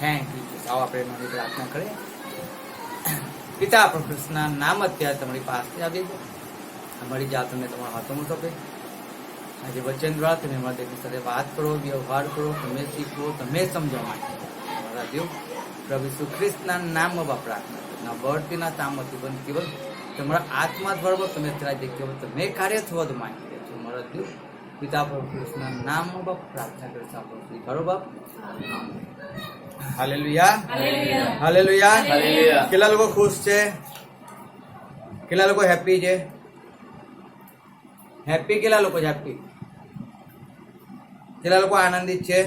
Thank you. આવો આપણે મારી પ્રાર્થના કરીએ. પિતા પ્રભુ કૃષ્ણના નામ અત્યારે તમારી પાસે આવી ગયો. અમારી જાતને તમારા હાથોમાં સોંપે. આજે વચન દ્વારા તમે અમારા દેવની સાથે વાત કરો, વ્યવહાર કરો, તમે શીખવો, તમે સમજો. મારા દેવ પ્રભુ ઈસુ ખ્રિસ્તના નામમાં પ્રાર્થના કરો. ના બળથી ના તામથી પણ કેવલ તમારા આત્મા દ્વારા તમે અત્યારે કેવલ તમે કાર્ય થવા તો માંગી રહ્યા છો. મારા દેવ પિતા પ્રભુ કૃષ્ણના નામમાં બાપ પ્રાર્થના કરી સાંભળો સ્વીકારો બાપ. Hallelujah, hallelujah. કેટલા લોકો ખુશ છે? કેટલા લોકો હેપી છે? હેપી કેટલા લોકો છે? હેપી કેટલા લોકો આનંદિત છે?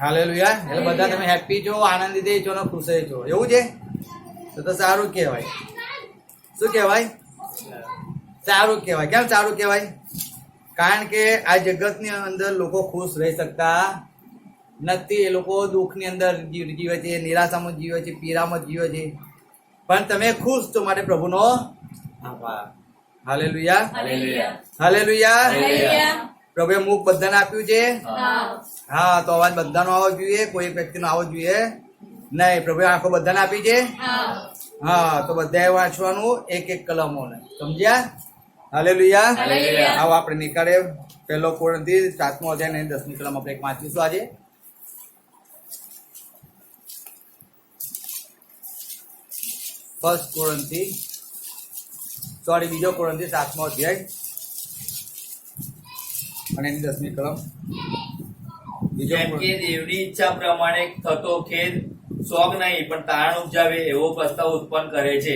હાલેલુયા. એટલે બધા તમે હેપી છો, આનંદિત છો ને ખુશ છો, એવું છે? તો સારું કહેવાય. શું કહેવાય? સારું કહેવાય. કેમ સારું કહેવાય? કારણ કે આ જગતની અંદર લોકો ખુશ રહી શકતા નથી. એ લોકો દુઃખની અંદર જીવે છે, નિરાશામાં જીવે છે, પીડામાં જીવે છે. પણ તમે ખુશ છો માટે પ્રભુનો આભાર. Hallelujah, hallelujah. પ્રભુએ મુખ બધાને આપ્યું છે. હા, તો અવાજ બધાનો આવવો જોઈએ, કોઈ એક વ્યક્તિનો આવવો જોઈએ નહીં. પ્રભુએ આંખો બધાને આપી છે. હા, તો બધાએ વાંચવાનું એક એક કલમો ને, સમજ્યા? હાલેલુયા. આવો આપણે નીકળે 1 કોરિન્થી 7મો અધ્યાય ને 10મી કલમ આપણે એક વાંચીશું આજે. બીજો કોરિન્થી 7મો અધ્યાય અને એની 10મી કલમ. જેમ કે દેવની ઈચ્છા પ્રમાણે થતો ખેદ શોક નહીં પણ તારણ ઉપજાવે એવો પસ્તાવ ઉત્પન્ન કરે છે,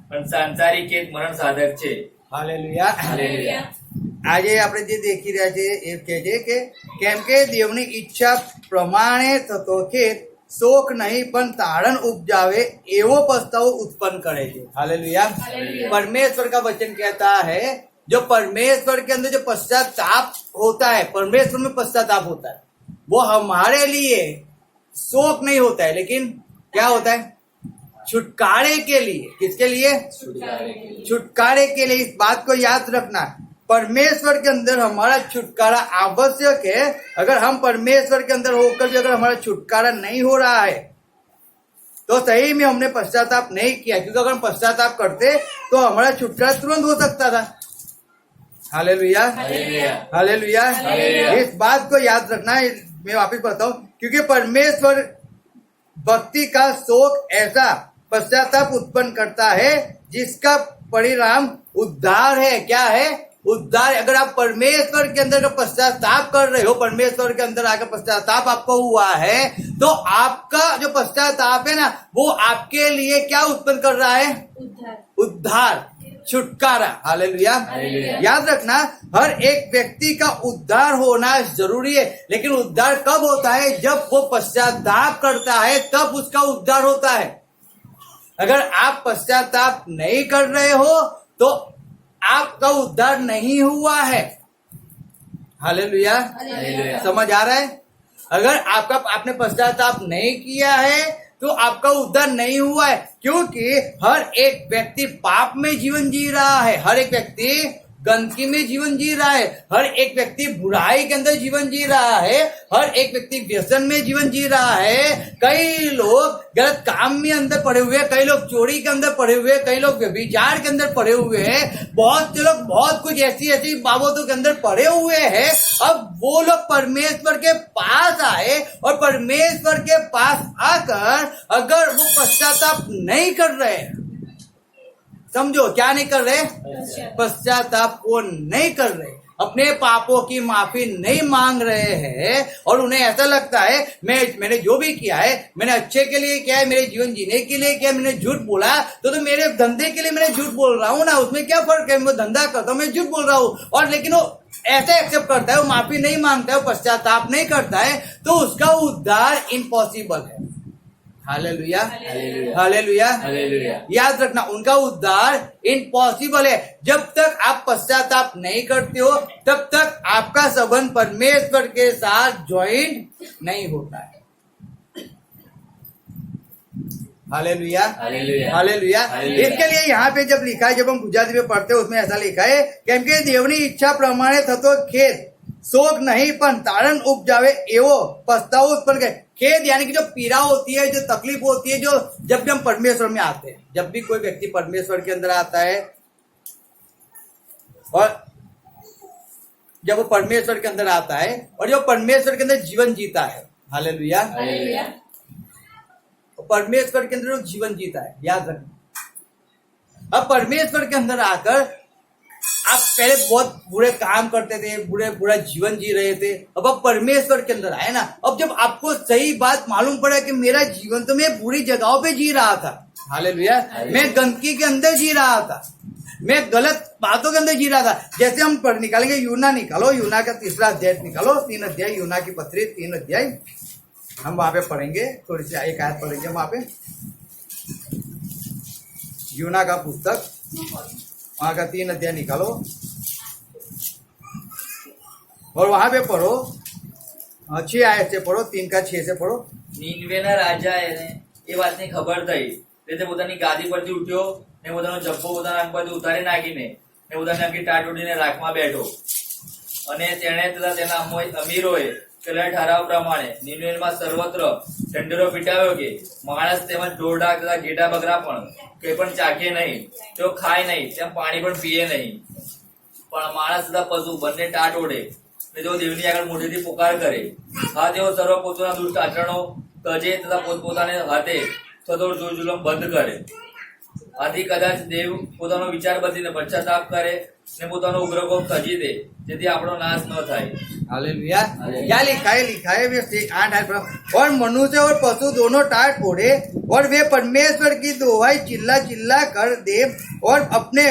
પણ સાંસારિક ખેદ મરણ સાધક છે. Hallelujah, hallelujah. આજે આપણે જે દેખી રહ્યા છે એ કહે છે કે કેમ કે દેવની ઈચ્છા પ્રમાણે થતો ખેદ શોક નહીં પણ ताड़न उपजावे एवो पछतावा उत्पन्न करे थे. हालेलुया. परमेश्वर का वचन कहता है जो परमेश्वर के अंदर जो पश्चाताप होता है, परमेश्वर में पश्चाताप होता है, वो हमारे लिए शोक नहीं होता है, लेकिन क्या होता है? छुटकारे के लिए. किसके लिए? छुटकारे के लिए. इस बात को याद रखना, परमेश्वर के अंदर हमारा छुटकारा आवश्यक है. अगर हम परमेश्वर के अंदर होकर भी अगर हमारा छुटकारा नहीं हो रहा है तो सही में हमने पश्चाताप नहीं किया, क्योंकि अगर हम पश्चाताप करते तो हमारा छुटकारा तुरंत हो सकता था. Hallelujah, hallelujah. इस बात को याद रखना है. मैं वापिस बताऊं, क्योंकि परमेश्वर भक्ति का शोक ऐसा पश्चाताप उत्पन्न करता है जिसका परिणाम उद्धार है. क्या है? उद्धार. अगर आप परमेश्वर के अंदर का पश्चाताप कर रहे हो, परमेश्वर के अंदर आकर पश्चाताप आपको हुआ है, तो आपका जो पश्चाताप है ना, वो आपके लिए क्या उत्पन्न कर रहा है? उद्धार, छुटकारा. हालेलुया. याद रखना, हर एक व्यक्ति का उद्धार होना जरूरी है, लेकिन उद्धार कब होता है? जब वो पश्चाताप करता है, तब उसका उद्धार होता है. अगर आप पश्चाताप नहीं कर रहे हो तो आपका उद्धार नहीं हुआ है. हालेलुया. समझ आ रहा है? अगर आपने पश्चाताप नहीं किया है तो आपका उद्धार नहीं हुआ है, क्योंकि हर एक व्यक्ति पाप में जीवन जी रहा है, हर एक व्यक्ति गंदगी में जीवन जी रहा है, हर एक व्यक्ति बुराई के अंदर जीवन जी रहा है, हर एक व्यक्ति व्यसन में जीवन जी रहा है. कई लोग गलत काम में अंदर पड़े हुए हैं, कई लोग चोरी के अंदर पड़े हुए हैं, कई लोग व्यभिचार के अंदर पड़े हुए हैं, बहुत से लोग बहुत कुछ ऐसी ऐसी बाबतों के अंदर पड़े हुए हैं. अब वो लोग परमेश्वर के पास आए और परमेश्वर के पास आकर अगर वो पश्चाताप नहीं कर रहे, समझो क्या नहीं कर रहे? पश्चाताप को नहीं कर रहे, अपने पापों की माफी नहीं मांग रहे हैं, और उन्हें ऐसा लगता है मैंने जो भी किया है मैंने अच्छे के लिए किया है, मेरे जीवन जीने के लिए किया, मैंने झूठ बोला तो मेरे धंधे के लिए मैंने झूठ बोल रहा हूँ ना, उसमें क्या फर्क है? मैं धंधा करता हूँ, मैं झूठ बोल रहा हूँ. और लेकिन वो ऐसे एक्सेप्ट करता है, वो माफी नहीं मांगता है, वो पश्चाताप नहीं करता है, तो उसका उद्धार इम्पॉसिबल है. Hallelujah, hallelujah. याद रखना, उनका उद्धार इम्पॉसिबल है. जब तक आप पश्चाताप नहीं करते हो तब तक आपका संबंध परमेश्वर के साथ ज्वाइंट नहीं होता है. Hallelujah, hallelujah. इसके लिए यहाँ पे जब लिखा है, जब हम गुजराती में पढ़ते हैं उसमें ऐसा लिखा है, केम के देवनी इच्छा प्रमाणे थतो खेद शोक नहीं पण तारण उपजावे एवो पछतावा उत्पन्न करे। खेद यानी कि जो पीड़ा होती है, जो तकलीफ होती है, जो जब भी हम परमेश्वर में आते हैं, जब भी कोई व्यक्ति परमेश्वर के अंदर आता है और जब वो परमेश्वर के अंदर आता है और जो परमेश्वर के अंदर जीवन जीता है, हालेलुया, परमेश्वर के अंदर जो जीवन जीता है, याद रखना। अब परमेश्वर के अंदर आकर आप पहले बहुत बुरे काम करते थे, बुरा जीवन जी रहे थे, अब आप परमेश्वर के अंदर आए ना, अब जब आपको सही बात मालूम पड़ा कि मेरा जीवन तो मैं बुरी जगहों पे जी रहा था, हालेलुया, मैं गंदगी के अंदर जी रहा था, मैं गलत बातों के अंदर जी रहा था। जैसे हम पढ़ निकालेंगे, यूना निकालो, यूना का 3 अध्याय निकालो, 3 अध्याय, यूना की पत्री 3 अध्याय, हम वहां पे पढ़ेंगे, थोड़ी सी एक आयत पढ़ेंगे वहां पे, यूना का पुस्तक, वहां का 3 अध्याय निकालो और वहां पे पढ़ो, 6 आयत से पढ़ो, 3 का 6 से पढ़ो। નીનવેના રાજાએ એ વાતની ખબર થઈ તે પોતાની ગાદી પરથી ઉઠ્યો ને પોતાનો જબ્બો પોતાના અંગ પરથી ઉતારી નાખીને ને પોતાની આખી ટાટ ઓઢીને રાખમાં બેઠો અને તેણે તથા તેના અમીરોએ કરેલા ઠરાવ પ્રમાણે નીનવેમાં સર્વત્ર ઢંઢેરો પીટાવ્યો કે માણસ તેમજ ઢોરઢાક તથા ઘેટા બકરા પણ કંઈ પણ ચાખે નહીં, તેઓ ખાય નહીં, તેમ પાણી પણ પીએ નહીં, પણ માણસ તથા પશુ બંને ટાટ ઓઢે ને તેઓ દેવની આગળ મોઢેથી પુકાર કરે। હા, તેઓ સર્વ પોતાના દુષ્ટ આચરણો તજે તથા પોતપોતાને હાથે થતો જોર જુલમ બંધ કરે। આથી કદાચ દેવ પોતાનો વિચાર બદલીને પશ્ચાતાપ કરે ને પોતાનો ઉગ્રકોપ તજી દે, જેથી આપણો નાશ ન થાય। हालेलुया। क्या लिखा है वे 8 और मनुष्य और पशु दोनों टाट ओढ़े और वे परमेश्वर की दुहाई चिल्ला चिल्ला कर दे और अपने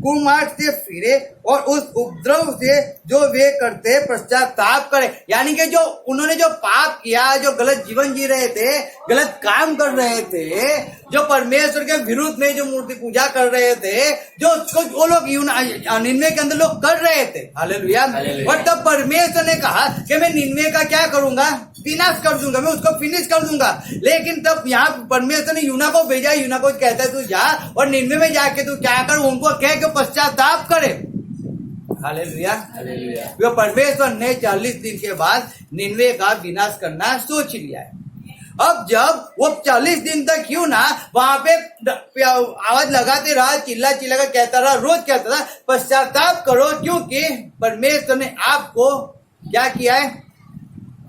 कुमार्ग से फिरे और उस उपद्रव से जो वे करते पश्चाताप करे। यानी कि जो उन्होंने जो पाप किया, जो गलत जीवन जी रहे थे, गलत काम कर रहे थे, जो परमेश्वर के विरुद्ध में जो मूर्ति पूजा कर रहे थे, जो वो लोग निन्वे के अंदर लोग कर रहे थे, हालेलुया। और तब परमेश्वर ने कहा कि मैं निन्वे का क्या करूंगा, विनाश कर दूंगा, मैं उसको फिनिश कर दूंगा। लेकिन तब यहाँ परमेश्वर ने यूना को भेजा, यूना को कहता है तू जा और निन्वे में जाके तू क्या कर, उनको कह के पश्चाताप करे, हालेलुया। वो परमेश्वर ने 40 दिन के बाद निन्वे का विनाश करना सोच लिया है। अब जब वो 40 दिन तक क्यों ना वहां पे आवाज लगाते रहा, चिल्ला चिल्ला कर कहता रहा, रोज कहता था पश्चाताप करो, क्योंकि परमेश्वर ने आपको क्या किया है,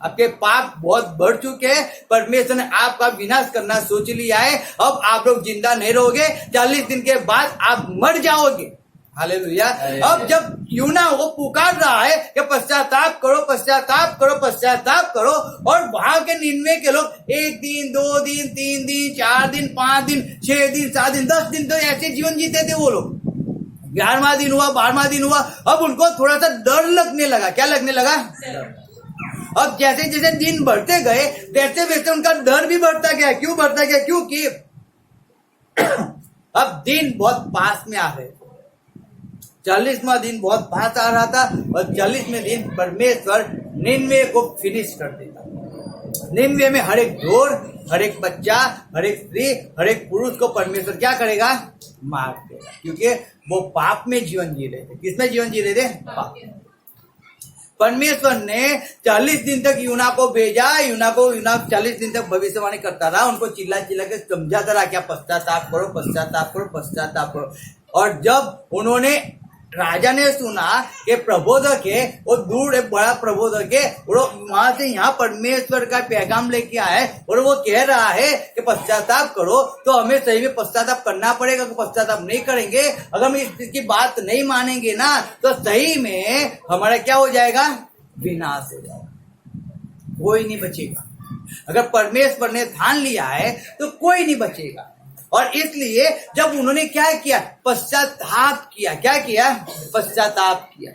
आपके पाप बहुत बढ़ चुके हैं, परमेश्वर ने आपका विनाश करना सोच लिया है। अब आप लोग जिंदा नहीं रहोगे, 40 दिन के बाद आप मर जाओगे, हालेलुया। अब जब यूना वो पुकार रहा है कि पश्चाताप करो, पश्चाताप करो, पश्चाताप करो, और वहां के निन्वे के लोग 1 दिन, 2 दिन, 3 दिन, 4 दिन, 5 दिन, 6 दिन, 7 दिन, 10 दिन तो ऐसे जीवन जीते थे वो लोग। 11वां दिन हुआ, 12वां दिन हुआ, अब उनको थोड़ा सा डर लगने लगा। क्या लगने लगा? अब जैसे जैसे दिन बढ़ते गए वैसे वैसे उनका डर भी बढ़ता गया। क्यों बढ़ता गया? क्योंकि अब दिन बहुत पास में आ रहे थे। 40वां दिन बहुत पास आ रहा था और 40वें दिन परमेश्वर निन्वे को फिनिश कर देता। निन्वे में हर एक ढोर, हर एक बच्चा, हर एक स्त्री, हर एक पुरुष को परमेश्वर क्या करेगा? मार देगा, क्योंकि वो पाप में जीवन जी रहे थे। किसमें जीवन जी रहे थे? पाप में। परमेश्वर ने 40 दिन तक यूना को भेजा। यूना 40 दिन तक भविष्यवाणी करता रहा, उनको चिल्ला चिल्ला के समझाता रहा, क्या पश्चाताप करो, पश्चाताप करो, पश्चाताप करो। और जब उन्होंने, राजा ने सुना कि प्रबोधक है, वो दूर एक बड़ा प्रबोधक है, वहां से यहाँ परमेश्वर का पैगाम लेके आए और वो कह रहा है कि पश्चाताप करो, तो हमें सही में पश्चाताप करना पड़ेगा। कि पश्चाताप नहीं करेंगे, अगर हम इसकी बात नहीं मानेंगे ना, तो सही में हमारा क्या हो जाएगा? विनाश हो जाएगा, कोई नहीं बचेगा। अगर परमेश्वर ने ठान लिया है तो कोई नहीं बचेगा। और इसलिए जब उन्होंने क्या किया? पश्चाताप किया। क्या किया? पश्चाताप किया।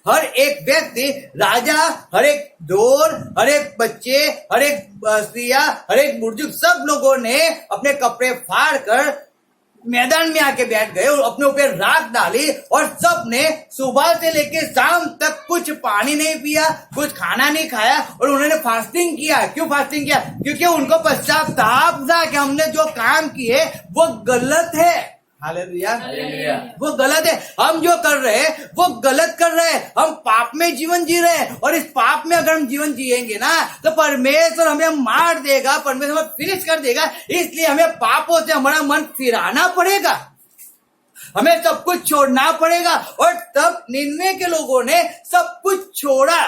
हर एक व्यक्ति, राजा, हर एक ढोर, हर एक बच्चे, हर एक स्त्रियां, हर एक बुजुर्ग, सब लोगों ने अपने कपड़े फाड़ कर मैदान में आके बैठ गए और अपने ऊपर राख डाली और सब ने सुबह से लेकर शाम तक कुछ पानी नहीं पिया, कुछ खाना नहीं खाया और उन्होंने फास्टिंग किया। क्यों फास्टिंग किया? क्योंकि उनको पश्चाताप था कि हमने जो काम किए वो गलत है। हालेलुया। हालेलुया। वो गलत है, हम जो कर रहे हैं वो गलत कर रहे हैं, हम पाप में जीवन जी रहे हैं, और इस पाप में अगर हम जीवन जिएंगे ना तो परमेश्वर हमें मार देगा, परमेश्वर हमें फिनिश कर देगा। इसलिए हमें पापों से हमारा मन फिराना पड़ेगा, हमें सब कुछ छोड़ना पड़ेगा। और तब निन्वे के लोगों ने सब कुछ छोड़ा,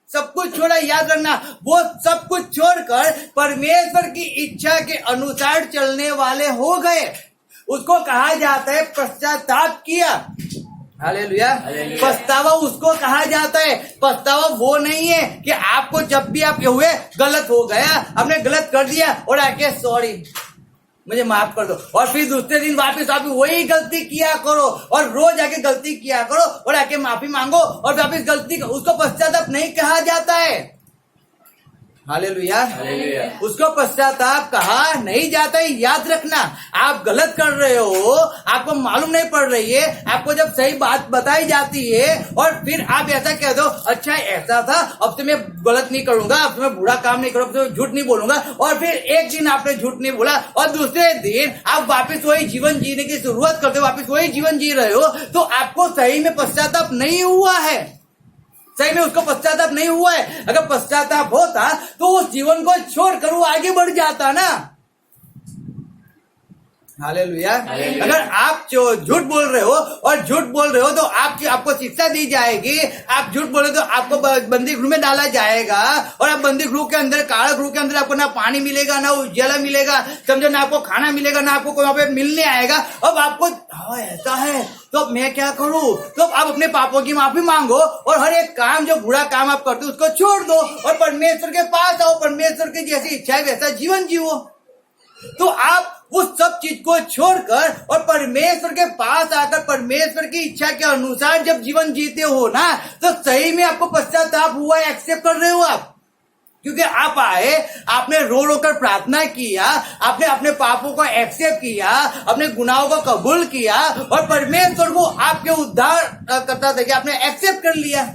सब कुछ छोड़ा। याद रखना, वो सब कुछ छोड़कर परमेश्वर की इच्छा के अनुसार चलने वाले हो गए। उसको कहा जाता है पश्चाताप किया। हालेलुया। हालेलुया। पछतावा उसको कहा जाता है। पछतावा वो नहीं है कि आपको जब भी आप हुए गलत हो गया, आपने गलत कर दिया और आके सॉरी मुझे माफ कर दो, और फिर दूसरे दिन वापस आप वही गलती किया करो, और रोज आके गलती किया करो और आके माफी मांगो और वापस गलती, उसको पश्चाताप नहीं कहा जाता है। हालेलुया। हालेलुया। उसको पश्चाताप कहा नहीं जाता है। याद रखना, आप गलत कर रहे हो, आपको मालूम नहीं पड़ रही है, आपको जब सही बात बताई जाती है और फिर आप ऐसा कह दो, अच्छा ऐसा था, अब से मैं गलत नहीं करूंगा, अब से मैं बुरा काम नहीं करूंगा, अब से मैं झूठ नहीं बोलूंगा, और फिर एक दिन आपने झूठ नहीं बोला और दूसरे दिन आप वापस वही जीवन जीने की शुरुआत करते हो, वापस वही जीवन जी रहे हो, तो आपको सही में पश्चाताप नहीं हुआ है, सही में उसको पश्चाताप नहीं हुआ है। अगर पश्चाताप होता तो उस जीवन को छोड़कर वो आगे बढ़ जाता ना। हालेलुया। हालेलुया। अगर आप झूठ बोल रहे हो और झूठ बोल रहे हो तो आपको शिक्षा दी जाएगी। आप झूठ बोले तो आपको बंदी गृह में डाला जाएगा, और आप बंदी गृह के अंदर, कारा गृह के अंदर आपको ना पानी मिलेगा, ना उजाला मिलेगा, समझो, ना आपको खाना मिलेगा, ना आपको वहां पे मिलने आएगा। अब आपको ऐसा है तो अब मैं क्या करूं? तो आप अपने पापों की माफी मांगो और हर एक काम, जो बुरा काम आप करते हो उसको छोड़ दो और परमेश्वर के पास आओ, परमेश्वर की जैसी इच्छा है वैसा जीवन जियो। तो आप उस सब चीज को छोड़कर और परमेश्वर के पास आकर परमेश्वर की इच्छा के अनुसार जब जीवन जीते हो ना, तो सही में आपको पश्चाताप हुआ है, एक्सेप्ट कर रहे हो आप, क्योंकि आप आए, आपने रो रो कर प्रार्थना किया, आपने अपने पापों को एक्सेप्ट किया, अपने गुनाहों को कबूल किया और परमेश्वर को आपके उद्धार करता था कि आपने एक्सेप्ट कर लिया,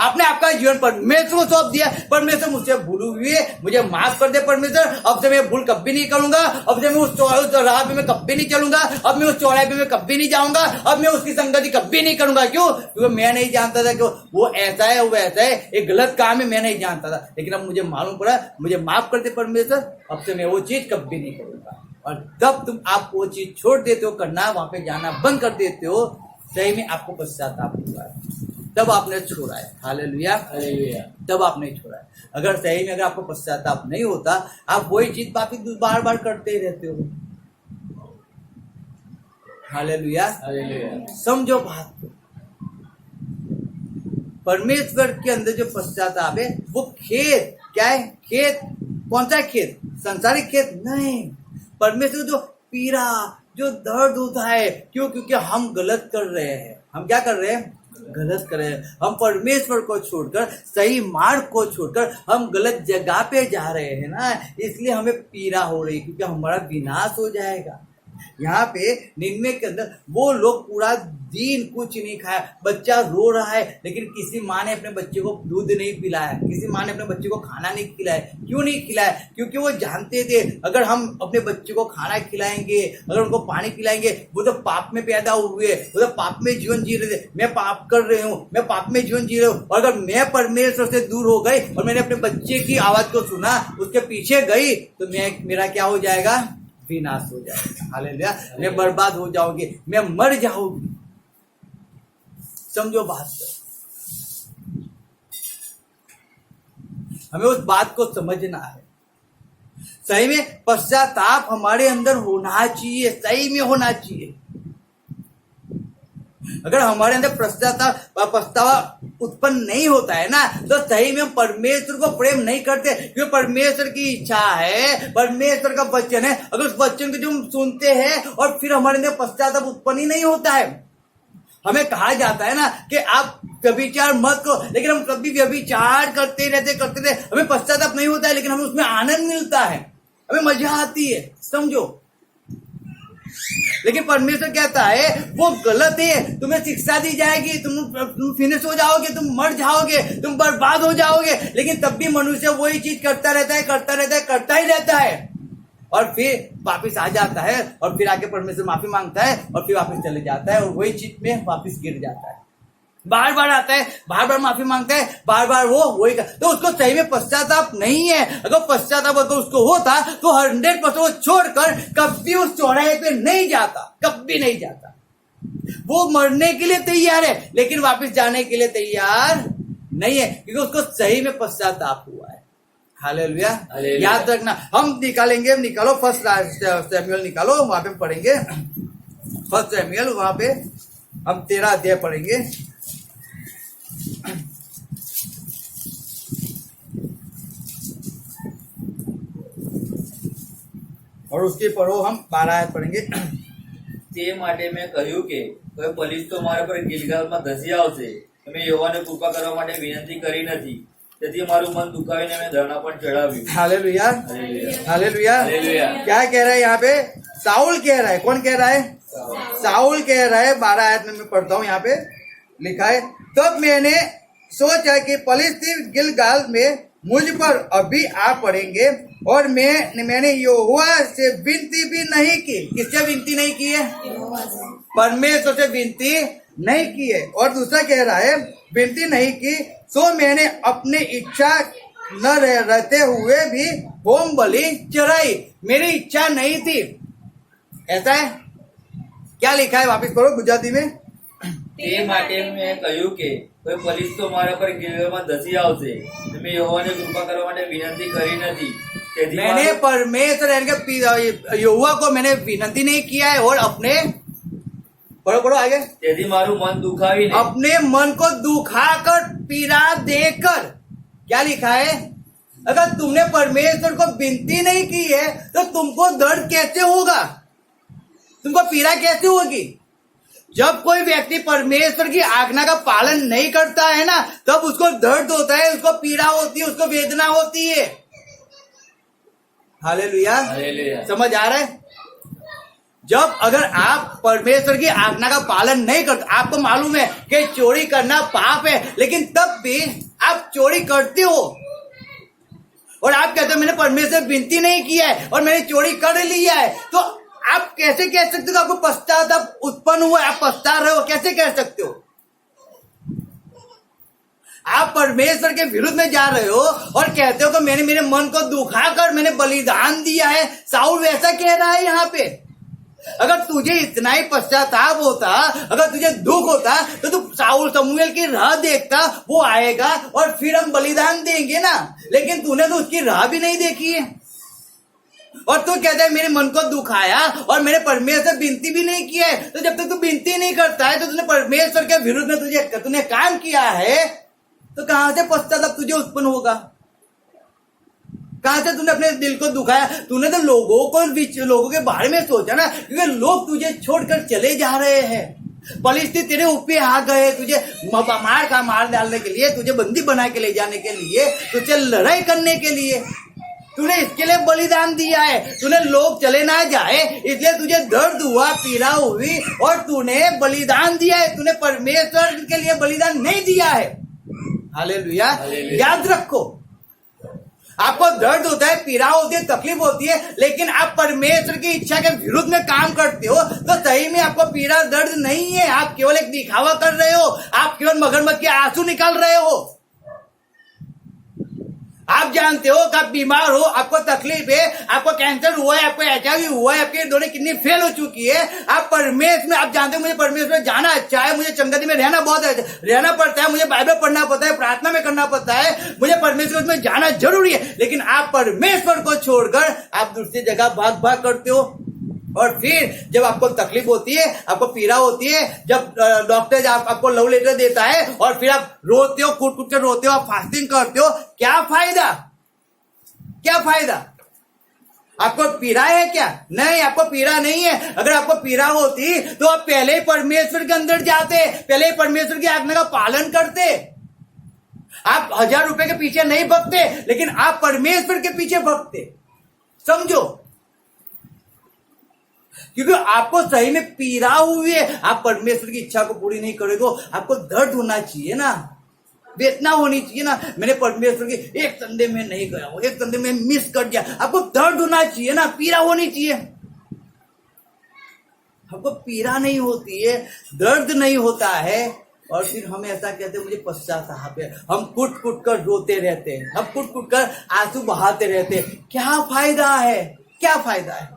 आपने आपका जीवन परमेश्वर को सौंप दिया। परमेश्वर मुझसे भूल हुई है, मुझे माफ कर दे परमेश्वर, अब से मैं भूल कभी नहीं करूंगा, अब से मैं उस राह पे मैं कभी नहीं चलूंगा, अब मैं उस चौराहे पे मैं कभी नहीं जाऊंगा, अब मैं उसकी संगति कभी नहीं करूंगा। क्यों? क्योंकि मैं नहीं जानता था कि वो ऐसा है, वो वैसा है, एक गलत काम है, मैं नहीं जानता था, लेकिन अब मुझे मालूम पड़ा, मुझे माफ कर दे परमेश्वर, अब से मैं वो चीज कभी नहीं करूंगा। और तब तुम आप वो चीज छोड़ देते हो करना, वहां पे जाना बंद कर देते हो, सही में आपको पश्चाताप हुआ है, तब आपने छोड़ा है। हालेलुया। हालेलुया। तब आपने छोड़ा है। अगर सही में अगर आपको पश्चाताप नहीं होता, आप वही चीज वापिस बार बार करते ही रहते हो। हालेलुया। हालेलुया। समझो बात को, परमेश्वर के अंदर जो पश्चाताप है वो खेत क्या है? खेत कौन सा खेत? संसारिक खेत नहीं, परमेश्वर जो पीड़ा, जो दर्द होता है। क्यों? क्योंकि हम गलत कर रहे हैं। हम क्या कर रहे हैं? गलत कर रहे हैं। हम परमेश्वर को छोड़कर, सही मार्ग को छोड़कर हम गलत जगह पे जा रहे हैं ना, इसलिए हमें पीड़ा हो रही है, क्योंकि हमारा विनाश हो जाएगा। यहाँ पे निन्वे के अंदर वो लोग पूरा दिन कुछ नहीं खाया, बच्चा रो रहा है, लेकिन किसी माँ ने अपने बच्चे को दूध नहीं पिलाया, किसी माँ ने अपने बच्चे को खाना नहीं खिलाया। क्यों नहीं खिलाया? क्योंकि वो जानते थे अगर हम अपने बच्चे को खाना खिलाएंगे, अगर उनको पानी पिलाएंगे, वो तो पाप में पैदा हुए, वो तो पाप में जीवन जी रहे थे। मैं पाप कर रही हूँ, मैं पाप में जीवन जी रहा हूँ, और अगर मैं परमेश्वर से दूर हो गई और मैंने अपने बच्चे की आवाज को सुना, उसके पीछे गई, तो मेरा क्या हो जाएगा? विनाश हो जाएगा। हालेलुया। मैं बर्बाद हो जाऊंगी, मैं मर जाऊंगी। समझो बात को, हमें उस बात को समझना है। सही में पश्चाताप हमारे अंदर होना चाहिए, सही में होना चाहिए। अगर हमारे अंदर पछतावा उत्पन्न नहीं होता है ना, तो सही में परमेश्वर को प्रेम नहीं करते, क्योंकि परमेश्वर की इच्छा है, परमेश्वर का वचन है। अगर उस वचन को जो हम सुनते हैं और फिर हमारे अंदर पश्चाताप उत्पन्न ही नहीं होता है, हमें कहा जाता है ना कि आप व्यभिचार मत करो, लेकिन हम कभी व्यभिचार करते रहते, हमें पश्चाताप नहीं होता है, लेकिन हमें उसमें आनंद मिलता है, हमें मजा आती है। समझो, लेकिन परमेश्वर कहता है वो गलत है, तुम्हें शिक्षा दी जाएगी, तुम फिनिश हो जाओगे, तुम मर जाओगे, तुम बर्बाद हो जाओगे। लेकिन तब भी मनुष्य वही चीज करता रहता है, करता ही रहता है। और फिर वापिस आ जाता है और फिर आके परमेश्वर माफी मांगता है और फिर वापिस चले जाता है और वही चीज में वापिस गिर जाता है। बार बार आता है, बार बार माफी मांगता है, बार बार वो वही तो उसको सही में पश्चाताप नहीं है। अगर पश्चाताप अगर उसको होता तो 100% वो छोड़कर कभी उस चौराहे पे नहीं जाता, कभी नहीं जाता। वो मरने के लिए तैयार है लेकिन वापस जाने के लिए तैयार नहीं है क्योंकि उसको सही में पश्चाताप हुआ है। हालेलुया। याद रखना, हम निकालेंगे, निकालो फर्स्ट सैमुएल निकालो, वहां पे पढ़ेंगे फर्स्ट सैमुएल, वहां पे हम 13 अध्याय पढ़ेंगे। और उसके पढ़ो हम 12 आयत पढ़ेंगे। તે માટે મેં કહ્યું કે કોઈ પોલીસ તો મારા પર ગિલગાલમાં ધસી આવશે, મેં યહોવાને કૃપા કરવા માટે વિનંતી કરી નથી, તેથી મારું મન દુખાવીને મેં ધરણા પર ચડાવ્યું। Hallelujah, hallelujah. हालेलुया। क्या कह रहा है यहाँ पे? साउल कह रहा है। कौन कह रहा है? साउल कह रहा है। 12 आयत में मैं पढ़ता हूँ, यहाँ पे लिखा है, तब मैंने सोचा कि फलिस्ती गिलगाल में मुझ पर अभी आ पड़ेंगे और मैंने यहोवा से विनती भी नहीं की। किससे विनती नहीं की है? परमेश्वर से विनती नहीं की है। और दूसरा कह रहा है विनती नहीं की, सो मैंने अपनी इच्छा न रहते हुए भी होम बलि चढ़ाई। मेरी इच्छा नहीं थी। ऐसा है? क्या लिखा है? वापिस पढ़ो गुजराती में। તે માટે મેં કહ્યું કે કોઈ પોલીસ તો મારા પર ગિલગાલમાં ધસી આવશે, મેં યહોવાને કૃપા કરવા માટે વિનંતી કરી નથી, તેથી मैंने મારું- परमेश्वर यहोवा को मैंने विनती नहीं किया है और अपने पढ़ो पढ़ो आगे, તેથી મારું मन दुखावीने अपने मन को दुखाकर पीड़ा देकर। क्या लिखा है? अगर तुमने परमेश्वर को विनती नहीं की है तो तुमको दर्द कैसे होगा? तुमको पीड़ा कैसे होगी? जब कोई व्यक्ति परमेश्वर की आज्ञा का पालन नहीं करता है ना, तब उसको दर्द होता है, उसको पीड़ा होती है, उसको वेदना होती है। हालेलुया। हालेलुया। समझ आ रहा है? जब अगर आप परमेश्वर की आज्ञा का पालन नहीं करते, आपको मालूम है कि चोरी करना पाप है, लेकिन तब भी आप चोरी करते हो और आप कहते हो मैंने परमेश्वर से विनती नहीं किया है और मैंने चोरी कर लिया है, तो आप कैसे कह सकते हो कि आपको पश्चाताप उत्पन्न हुआ है? आप पछता रहे हो, कैसे कह सकते हो? आप परमेश्वर के विरुद्ध में जा रहे हो और कहते हो कि मैंने मेरे मन को दुखाकर मैंने बलिदान दिया है। साउल वैसा कह रहा है यहाँ पे। अगर तुझे इतना ही पश्चाताप होता, अगर तुझे दुख होता, तो तू साउल शमूएल की राह देखता, वो आएगा और फिर हम बलिदान देंगे ना। लेकिन तूने तो उसकी राह भी नहीं देखी है और तू कहता है मेरे मन को दुखाया और मैंने परमेश्वर से विनती भी नहीं किया है। तो जब तक तू विनती नहीं करता है तो तूने परमेश्वर के विरुद्ध में तूने काम किया है, तो कहां से पश्चाताप तुझे उत्पन्न होगा? कहां से तूने अपने दिल को दुखाया? तूने तो लोगों के बारे में सोचा ना, क्योंकि लोग तुझे छोड़कर चले जा रहे हैं, परिस्थिति तेरे ऊपर आ गए, तुझे मार डालने के लिए, तुझे बंदी बना के ले जाने के लिए, तुझे लड़ाई करने के लिए। तूने इसके लिए बलिदान दिया है, तूने लोग चले ना जाए इसलिए तुझे दर्द हुआ, पीड़ा हुई और तूने बलिदान दिया है। तूने परमेश्वर के लिए बलिदान नहीं दिया है। हालेलुया। याद रखो, आपको दर्द होता है, पीड़ा होती है, तकलीफ होती है, लेकिन आप परमेश्वर की इच्छा के विरुद्ध में काम करते हो तो सही में आपको पीड़ा दर्द नहीं है। आप केवल एक दिखावा कर रहे हो, आप केवल मगरमच्छ के आंसू निकाल रहे हो। आप जानते हो कि आप बीमार हो, आपको तकलीफ है, आपको कैंसर हुआ है, आपको HIV हुआ है, आपकी दोनों किडनी फेल हो चुकी है। आप परमेश्वर में, आप जानते हो मुझे परमेश्वर में जाना अच्छा है, मुझे संगति में रहना बहुत रहना पड़ता है, मुझे बाइबल पढ़ना पड़ता है, प्रार्थना में करना पड़ता है, मुझे परमेश्वर में जाना जरूरी है, लेकिन आप परमेश्वर को छोड़कर आप दूसरी जगह भाग भाग करते हो। और फिर जब आपको तकलीफ होती है, आपको पीड़ा होती है, जब डॉक्टर आपको लव लेटर देता है और फिर आप रोते हो, कूट कूट कर रोते हो, आप फास्टिंग करते हो, क्या फायदा? क्या फायदा? आपको पीड़ा है क्या? नहीं, आपको पीड़ा नहीं है। अगर आपको पीड़ा होती तो आप पहले ही परमेश्वर के अंदर जाते, पहले ही परमेश्वर की आज्ञा का पालन करते। आप 1000 रुपए के पीछे नहीं भगते, लेकिन आप परमेश्वर के पीछे भगते। समझो, क्योंकि आपको सही में पीड़ा हुई है, आप परमेश्वर की इच्छा को पूरी नहीं करोगे, आपको दर्द होना चाहिए ना। वेदना होनी चाहिए ना, मैंने परमेश्वर की एक संडे में नहीं गया हूं, एक संडे में मिस कर दिया। आपको दर्द होना चाहिए ना, पीड़ा होनी चाहिए। आपको पीड़ा नहीं होती है, दर्द नहीं होता है, और फिर हम ऐसा कहते हैं मुझे पश्चाताप है। हम कुट कुट कर रोते रहते हैं, हम कुट कुट कर आंसू बहाते रहते हैं। क्या फायदा है, क्या फायदा है?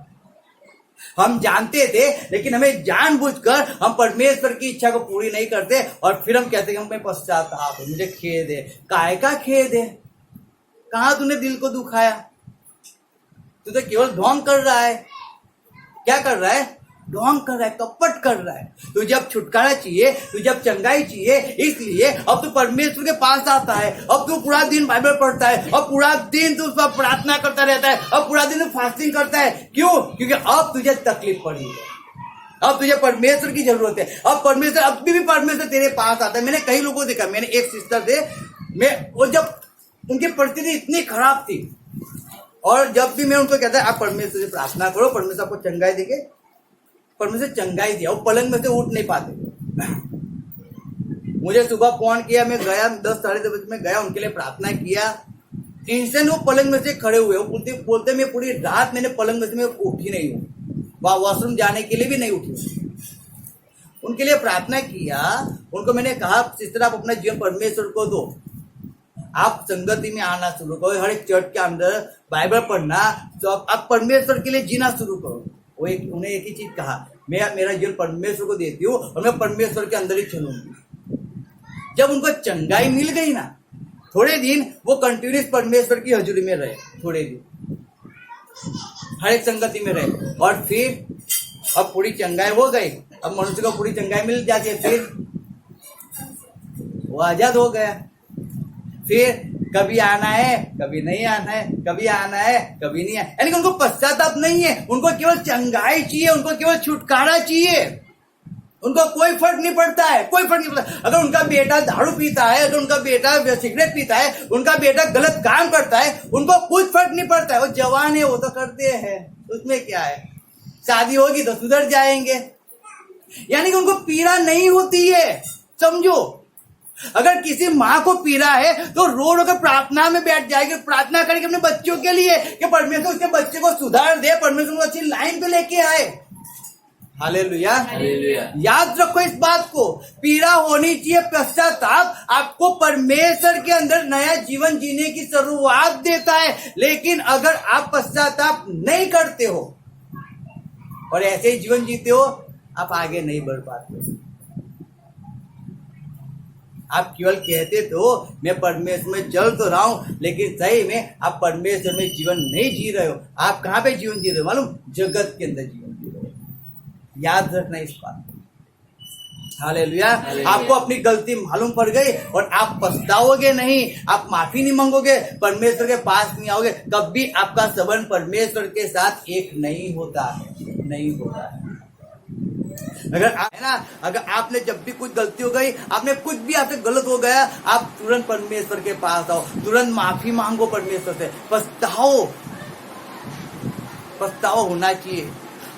हम जानते थे, लेकिन हमें जानबूझकर हम परमेश्वर की इच्छा को पूरी नहीं करते, और फिर हम कहते हैं हमें पश्चाताप है, मुझे खेद है। काहे का खेद है? कहां तूने दिल को दुखाया? तू तो केवल ढोंग कर रहा है। क्या कर रहा है? ढोंग कर रहा है, कपट कर रहा है। तुझे अब छुटकारा चाहिए, तुझे अब चंगाई चाहिए, इसलिए अब तू परमेश्वर के पास आता है। अब तू पूरा दिन बाइबल पढ़ता है, अब पूरा दिन तू उसका प्रार्थना करता रहता है, अब पूरा दिन तू फास्टिंग करता है। क्यों? क्योंकि अब तुझे तकलीफ पड़ी है, अब तुझे परमेश्वर की जरूरत है। अब परमेश्वर, अब भी परमेश्वर तेरे पास आता है। मैंने कई लोगों को देखा, मैंने एक सिस्टर थे, वो जब उनकी परिस्थिति इतनी खराब थी, और जब भी मैं उनको कहता आप परमेश्वर से प्रार्थना करो, परमेश्वर आपको चंगाई देंगे, परमेश्वर चंगाई दिया। वो पलंग में से उठ नहीं पाते। मुझे सुबह फोन किया, मैं गया 10 साढ़े 10 बजे में गया, उनके लिए प्रार्थना किया। इंस्टेंट वो पलंग में से खड़े हुए। वो बोलते मैं पूरी रात मैंने पलंग में से मैं उठी नहीं हूँ, वॉशरूम जाने के लिए भी नहीं उठी। उनके लिए प्रार्थना किया। उनको मैंने कहा सिस्टर आप अपना जीवन परमेश्वर को दो, आप संगति में आना शुरू करो, हर एक चर्च के अंदर बाइबल पढ़ना, तो आप परमेश्वर के लिए जीना शुरू करो। उन्हें एक ही चीज कहा, मैं मेरा जीवन परमेश्वर को देती हूँ और मैं परमेश्वर के अंदर ही चलूंगी। जब उनको चंगाई मिल गई ना, थोड़े दिन वो कंटिन्यूस परमेश्वर की हजूरी में रहे, थोड़े दिन हर एक संगति में रहे, और फिर अब पूरी चंगाई हो गई। अब मनुष्य को पूरी चंगाई मिल जाती है, फिर वो आजाद हो गया। फिर कभी आना है, कभी नहीं आना है, कभी आना है, कभी नहीं आना। यानी कि उनको पश्चाताप नहीं है, उनको केवल चंगाई चाहिए, उनको केवल छुटकारा चाहिए। उनको कोई फर्क नहीं पड़ता है, कोई फर्क नहीं पड़ता। अगर उनका बेटा दारू पीता है, अगर उनका बेटा सिगरेट पीता है, उनका बेटा गलत काम करता है, उनको कुछ फर्क नहीं पड़ता है। वो जवान है, वो तो करते हैं, उसमें क्या है, शादी होगी तो सुधर जाएंगे। यानी कि उनको पीड़ा नहीं होती है। समझो, अगर किसी माँ को पीड़ा है तो रो रो कर प्रार्थना में बैठ जाएगी, प्रार्थना करेगी अपने बच्चों के लिए कि परमेश्वर उसके बच्चे को सुधार दे, परमेश्वर को अच्छी लाइन पे लेके आए। Hallelujah, hallelujah. याद रखो इस बात को, पीड़ा होनी चाहिए, पश्चाताप आपको परमेश्वर के अंदर नया जीवन जीने की शुरुआत देता है। लेकिन अगर आप पश्चाताप नहीं करते हो और ऐसे ही जीवन जीते हो, आप आगे नहीं बढ़ पाते। आप केवल कहते तो मैं परमेश्वर में चल तो रहा हूं, लेकिन सही में आप परमेश्वर में जीवन नहीं जी रहे हो। आप कहां पे जीवन जी रहे हो मालूम? जगत के अंदर जीवन जी रहे हो। याद रखना इस बात को। हालेलुया। आपको अपनी गलती मालूम पड़ गई और आप पछताओगे नहीं, आप माफी नहीं मांगोगे, परमेश्वर के पास नहीं आओगे, कभी आपका संबंध परमेश्वर के साथ एक नहीं होता है, नहीं होता है। अगर आपने जब भी कुछ गलती हो गई, आपने कुछ भी आपसे गलत हो गया, आप तुरंत परमेश्वर के पास आओ, तुरंत माफी मांगो परमेश्वर से, पछताओ, पछताओ होना चाहिए।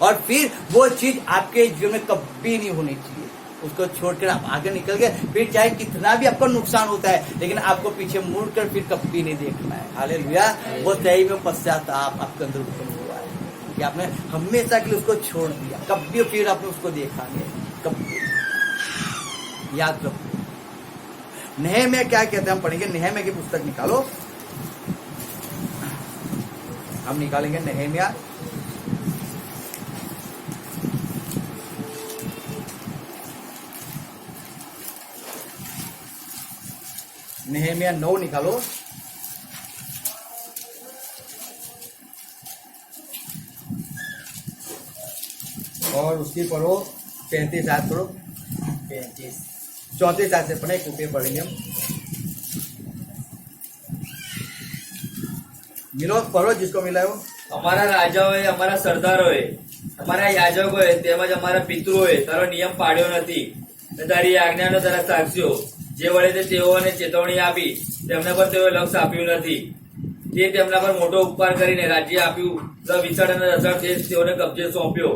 और फिर वो चीज आपके जीवन में कभी नहीं होनी चाहिए। उसको छोड़कर आप आगे निकल गए, फिर चाहे कितना भी आपको नुकसान होता है, लेकिन आपको पीछे मुड़कर फिर कभी नहीं देखना है। हालेलुया। वो सही में पश्चाताप आपके अंदर उत्पन्न हुआ है कि आपने हमेशा के लिए उसको छोड़ दिया, कभी फिर आपने उसको देखा नहीं, कभी। याद रखो। नेहम्याह क्या कहते हैं, हम पढ़ेंगे। नेहम्याह की पुस्तक निकालो, हम निकालेंगे नेहम्याह। नेहम्याह 9 निकालो। और उसकी पढ़ो 35 आयत पढ़ो, 35 34 आयत से पढ़े, कुपे पढ़ेंगे हम। मिलो, पढ़ो जिसको मिला हो। અમારા રાજાઓએ, અમારા સરદારોએ, અમારા યાજકોએ તેમજ અમારા પિતૃઓએ તારો નિયમ પાડ્યો નથી ને તારી આજ્ઞાનો તારા સાક્ષીઓ જે વડે તે તેઓને ચેતવણી આપી તેમને પર તેઓએ લક્ષ આપ્યું નથી। તે તેમના પર મોટો ઉપકાર કરીને રાજ્ય આપ્યું, વિશાળ અને રસાળ દેશ તેઓને કબજે સોંપ્યો।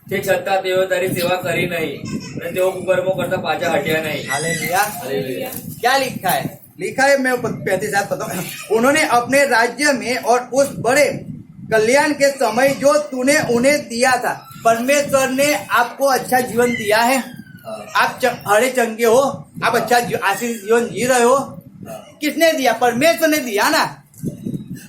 તે છતાં તેઓએ તારી સેવા કરી નહીં અને તેઓ કુકર્મો કરતા પાછા હટ્યા નહીં। हालेलुया। હાલેલુયા। क्या लिखा है? लिखा है, मैं 35 बताऊं, उन्होंने अपने राज्य में और उस बड़े कल्याण के समय जो तूने उन्हें दिया था। परमेश्वर ने आपको अच्छा जीवन दिया है, आप हरे चंगे हो, आप अच्छा आशीष जीवन जी रहे हो। किसने दिया? परमेश्वर ने दिया ना।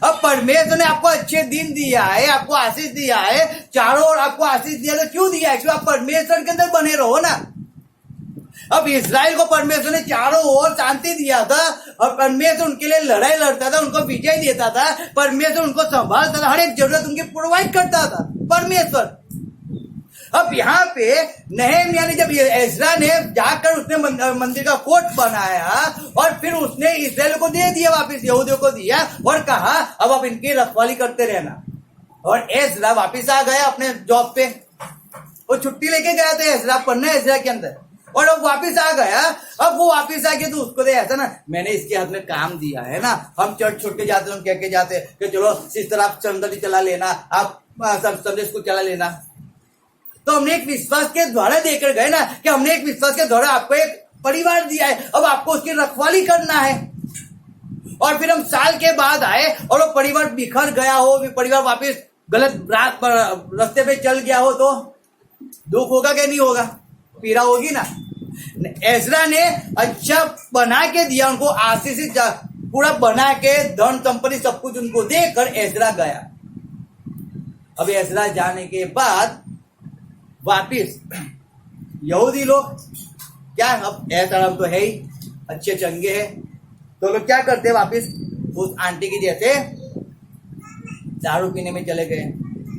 अब परमेश्वर ने आपको अच्छे दिन दिया है, आपको आशीष दिया है, चारों ओर आपको आशीष दिया, तो क्यों दिया है? क्यों? आप परमेश्वर के अंदर बने रहो ना। अब इस्राएल को परमेश्वर ने चारों ओर शांति दिया था और परमेश्वर उनके लिए लड़ाई लड़ता था, उनको विजय देता था, परमेश्वर उनको संभालता था, हर एक जरूरत उनकी प्रोवाइड करता था परमेश्वर। अब यहाँ पे नहम्याह ने, जब एज्रा ने जाकर उसने मंदिर का कोट बनाया और फिर उसने इस्राएल को दे दिया, वापस यहूदियों को दिया और कहा अब आप इनकी रखवाली करते रहना। और एज्रा वापस आ गया अपने जॉब पे, वो छुट्टी लेके गया था एज्रा पढ़ना, एज्रा के अंदर, और अब वापिस आ गया। अब वो वापिस आ गया तो उसको दे ऐसा ना, मैंने इसके हाथ में काम दिया है ना, हम चर्च छोड़ के जाते, हम कह के जाते कि चलो सिस्टर आप संगति चला लेना, आप संदेश को चला लेना। तो हमने एक विश्वास के द्वारा देकर गए ना, कि हमने एक विश्वास के द्वारा आपको एक परिवार दिया है, अब आपको उसकी रखवाली करना है। और फिर हम साल के बाद आए और वो परिवार बिखर गया हो, परिवार वापिस गलत रास्ते पे चल गया हो, तो दुख होगा क्या? नहीं होगा, पीड़ा होगी ना। एज्रा ने अच्छा बना के दिया उनको, आशीषित पूरा बना के, धन संपत्ति सब कुछ उनको देकर एज्रा गया। अब एज्रा जाने के बाद वापिस यहूदी लोग क्या, अब ऐसा तो है ही, अच्छे चंगे हैं, तो लोग क्या करते, वापिस उस आंटी की जैसे दारू पीने में चले गए,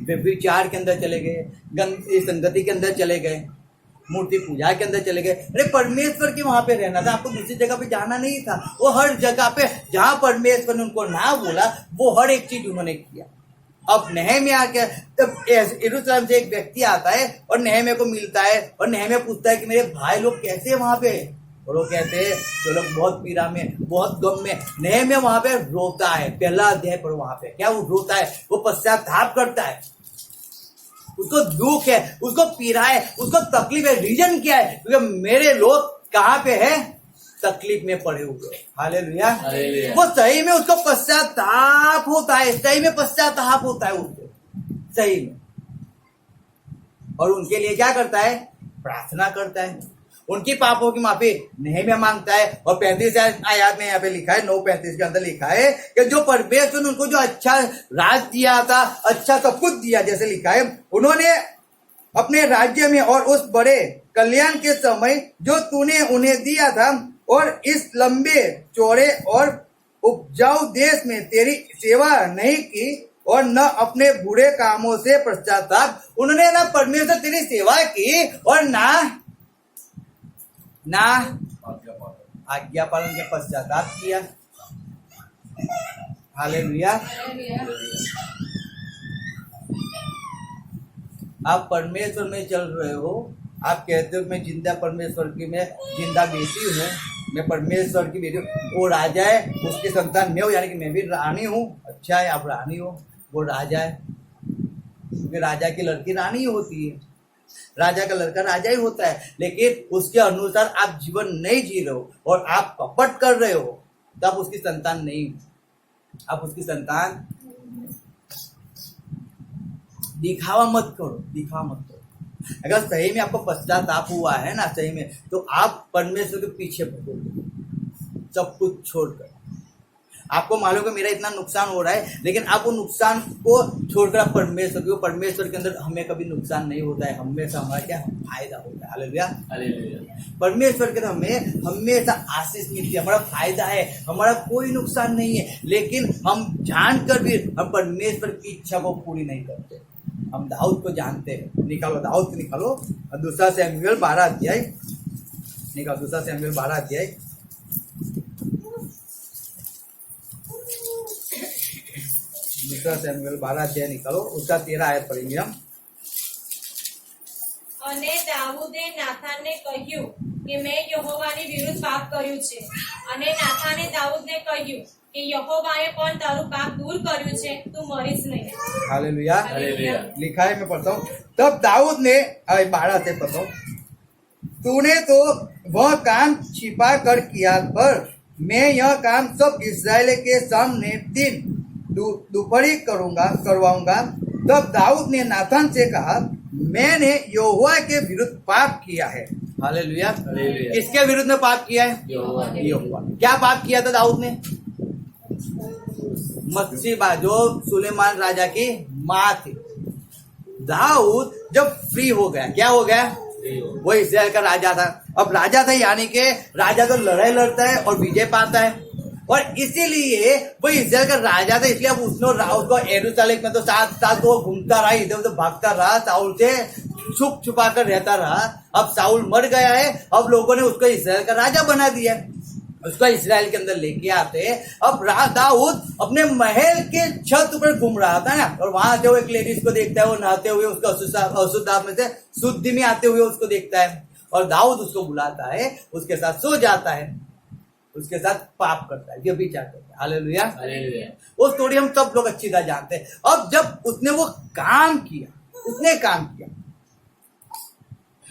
व्यभिचार के अंदर चले गए, गंदी संगति के अंदर चले गए, मूर्ति पूजा के अंदर चले गए। अरे परमेश्वर के वहां पे रहना था, आपको दूसरी जगह पे जाना नहीं था। वो हर जगह पे जहां परमेश्वर ने उनको ना बोला, वो हर एक चीज उन्होंने किया। अब नहम्याह के, तब यरूशलेम से एक व्यक्ति आता है और नहम्याह को मिलता है और नहम्याह पूछता है कि मेरे भाई लोग कैसे हैं वहां पे, और वो कहते हैं जो लोग बहुत पीड़ा में, बहुत गम में। नहम्याह वहां पे रोता है, पहला अध्याय पर वहां पे क्या वो रोता है, वो पश्चाताप करता है, उसको दुख है, उसको पीड़ा है, उसको तकलीफ है। रीजन क्या है? क्योंकि मेरे लोग कहाँ पे है? तकलीफ में पड़े हुए। हालेलुया। वो सही में उसको पश्चाताप होता है, सही में पश्चाताप होता है उसको, सही में। और उनके लिए क्या करता है? प्रार्थना करता है, उनकी पापों की माफी नहम्याह मांगता है। और 35 आयत में यहाँ पे लिखा है, 9:35 के अंदर लिखा है कि जो परमेश्वर ने उनको जो अच्छा राज दिया था, अच्छा सब कुछ दिया, जैसे लिखा है, उन्होंने अपने राज्य में और उस बड़े कल्याण के समय जो तूने उन्हें दिया था, और इस लंबे चौड़े और उपजाऊ देश में तेरी सेवा नहीं की और न अपने बुरे कामों से पश्चाताप। उन्होंने ना परमेश्वर तेरी सेवा की और ना आज्ञा पालन के पश्चाताप किया। हालेलुया। आप परमेश्वर में चल रहे हो, आप कहते हो मैं जिंदा परमेश्वर की, मैं जिंदा बेटी हूँ, मैं परमेश्वर की बेटी हूँ। वो राजा है, उसकी संतान मैं हूँ, यानी कि मैं भी रानी हूँ। अच्छा है, आप रानी हो, वो राजा है, क्योंकि राजा की लड़की रानी होती है, राजा का लड़का राजा ही होता है। लेकिन उसके अनुसार आप जीवन नहीं जी रहे हो और आप कपट कर रहे हो, तो आप उसकी संतान नहीं, आप उसकी संतान। दिखावा मत करो, दिखावा मत करो। अगर सही में आपको पश्चाताप हुआ है ना, सही में, तो आप परमेश्वर के पीछे भगोगे, सब कुछ छोड़कर। आपको मालूम है मेरा इतना नुकसान हो रहा है, लेकिन आप वो नुकसान को छोड़कर आप परमेश्वर को, परमेश्वर के अंदर हमें कभी नुकसान नहीं होता है, हमेशा हमारा क्या फायदा होता है। हालेलुया। परमेश्वर के अंदर हमें हमेशा आशीष मिलती है, हमारा फायदा है, हमारा कोई नुकसान नहीं है। लेकिन हम जानकर भी हम परमेश्वर की इच्छा को पूरी नहीं करते। हम दाऊद को जानते हैं, निकालो दाऊद को निकालो, दूसरा शमूएल 12 अध्याय निकालो, दूसरा शमूएल 12 अध्याय, दूसरा शमूएल 12 अध्याय निकालो, उसका 13 आयत पढ़ेंगे हम। અને દાઉદે નાથાનને કહ્યું કે મેં યહોવાની વિરુદ્ધ પાપ કર્યું છે, અને નાથાને દાઉદને કહ્યું કે યહોવાએ પણ તારું પાપ દૂર કર્યું છે, તું મરીશ નહીં। हालेलुया। लिखा है, मैं पढ़ता हूँ। तब दाऊद ने 12 से पढ़ता हूँ, तूने तो वह काम छिपा कर किया, पर मैं यह काम सब इस्राएल के सामने दिन दोपहरी करवाऊंगा। तब दाऊद ने नाथान से कहा, मैंने यहोवा के विरुद्ध पाप किया है। हालेलुया। हालेलुया। किसके विरुद्ध में पाप किया है? यहोवा। क्या पाप किया था दाऊद ने? मत्सीबा, जो सुलेमान राजा की माँ थी। दाऊद जब फ्री हो गया, क्या हो गया? वो इस्राएल का राजा था। अब राजा था, यानी कि राजा तो लड़ाई लड़ता है और विजय पाता है, और इसीलिए वो इस्राएल का राजा था। इसलिए अब उसको यरूशलेम में तो 7 साल तो घूमता रहा, इधर उधर भागता रहा, साउल से छुप छुपा कर रहता रहा। अब साउल मर गया है, अब लोगों ने उसको इस्राएल का राजा बना दिया, उसको इस्राएल के अंदर लेके आते। अब दाऊद अपने महल के छत पर घूम रहा था ना, और वहां से वो एक लेडीज को देखता है, वो नहाते हुए, उसको अशुद्ध में से शुद्धि में आते हुए उसको देखता है, और दाऊद उसको बुलाता है, उसके साथ सो जाता है, उसके साथ पाप करता है, व्यभिचार करता है। हालेलुया। हालेलुया। वो स्टोरी हम सब लोग अच्छी तरह जानते हैं। अब जब उसने वो काम किया,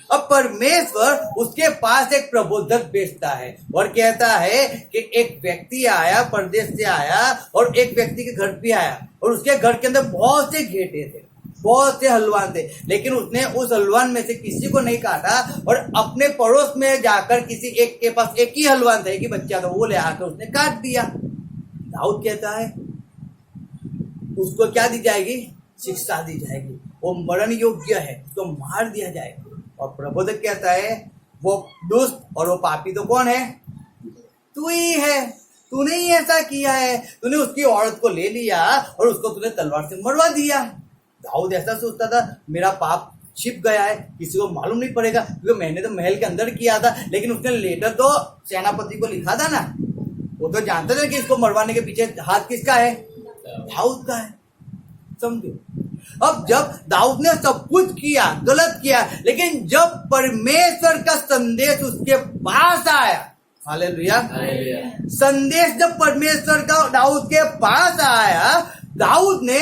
अब परमेश्वर उसके पास एक प्रबोधक भेजता है और कहता है कि एक व्यक्ति आया, परदेश से आया, और एक व्यक्ति के घर पे आया, और उसके घर के अंदर बहुत से घेटे थे, बहुत से हलवान थे, लेकिन उसने उस हलवान में से किसी को नहीं काटा, और अपने पड़ोस में जाकर किसी एक के पास एक ही हलवान था, एक ही बच्चा था, वो ले आकर उसने काट दिया। दाऊद कहता है उसको क्या दी जाएगी? शिक्षा दी जाएगी, वो मरण योग्य है, उसको मार दिया जाएगा। और प्रबोधक कहता है वो दुष्ट और वो पापी तो कौन है? तू ही है, तूने ही ऐसा किया है, तूने उसकी औरत को ले लिया और उसको तूने तलवार से मरवा दिया। दाऊद ऐसा सोचता था, मेरा पाप छिप गया है, किसी को मालूम नहीं पड़ेगा, क्योंकि मैंने तो महल के अंदर किया था। लेकिन उसने लेटर तो सेनापति को लिखा था ना, वो तो जानते थे कि इसको मरवाने के पीछे हाथ किसका है? दाऊद का है। समझो, अब जब दाऊद ने सब कुछ किया, गलत किया, लेकिन जब परमेश्वर का संदेश उसके पास आया, हालेलुया, संदेश जब परमेश्वर का दाऊद के पास आया, दाऊद ने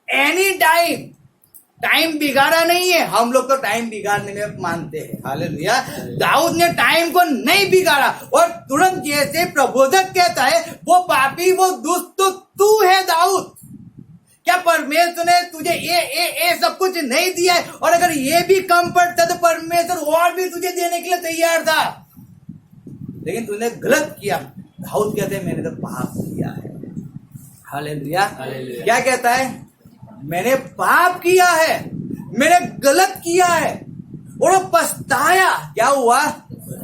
एनी टाइम बिगाड़ा नहीं है। हम लोग तो टाइम बिगाड़ने में मानते हैं, हालेलुया। दाऊद ने टाइम को नहीं बिगाड़ा, और तुरंत जैसे प्रबोधक कहता है वो पापी, वो दुष्ट तो तू है दाऊद। क्या परमेश्वर ने तुझे ये सब कुछ नहीं दिया है? और अगर ये भी कम पड़ता तो परमेश्वर और भी तुझे देने के लिए तैयार था, लेकिन तूने गलत किया। दाऊद कहते हैं मैंने तो पाप किया है। हालेलुया। क्या कहता है? मैंने पाप किया है, मैंने गलत किया है, और वो पछताया। क्या हुआ?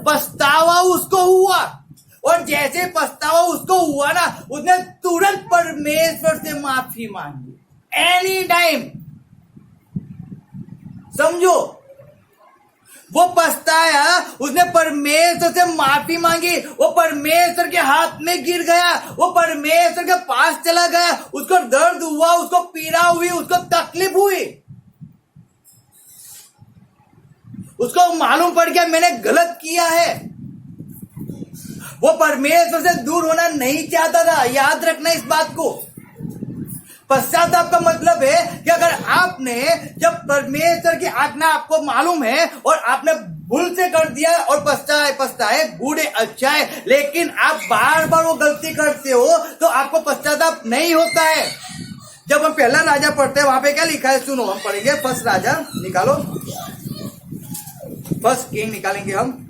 पछतावा उसको हुआ, और जैसे पछतावा उसको हुआ ना, उसने तुरंत परमेश्वर से माफी मांगी। एनी टाइम, समझो, वो पछताया, उसने परमेश्वर से माफी मांगी, वो परमेश्वर के हाथ में गिर गया, वो परमेश्वर के पास चला गया, उसको दर्द हुआ, उसको पीड़ा हुई, उसको तकलीफ हुई, उसको मालूम पड़ गया मैंने गलत किया है। वो परमेश्वर से दूर होना नहीं चाहता था। याद रखना इस बात को। पश्चाताप का मतलब है कि अगर आपने, जब परमेश्वर की आज्ञा आपको मालूम है और आपने भूल से कर दिया और पछताए, बूढ़े अच्छा है, लेकिन आप बार बार वो गलती करते हो तो आपको पश्चाताप नहीं होता है। जब हम पहला राजा पढ़ते हैं, वहां पे क्या लिखा है सुनो, हम पढ़ेंगे। फर्स्ट राजा निकालो, फर्स्ट किंग निकालेंगे हम।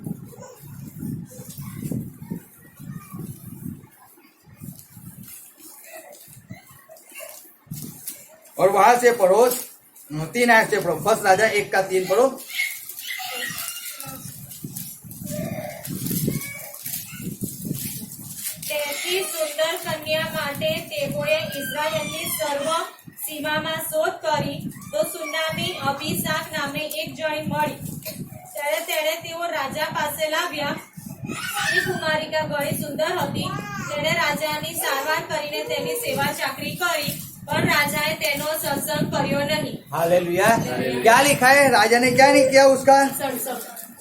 और वहां से पढ़ो 3 आयत से पढ़ो। फर्स्ट राजा 1 का 3 पढ़ो। તેથી સુંદર કન્યા માટે તેઓએ ઇઝરાયલની સર્વ સીમામાં શોધ કરી, તો સુનામી અબીસાક નામે એક જણી મળી. ત્યારે તેણે તેઓ રાજા પાસે લાવ્યા. એ કુમારિકા ઘણી સુંદર હતી. તેણે રાજાની સારવાર કરીને તેની સેવા ચાકરી કરી, પણ રાજાએ તેનો સત્સંગ કર્યો નહીં. हालेलुया। क्या लिखा है? राजा ने क्या नहीं किया उसका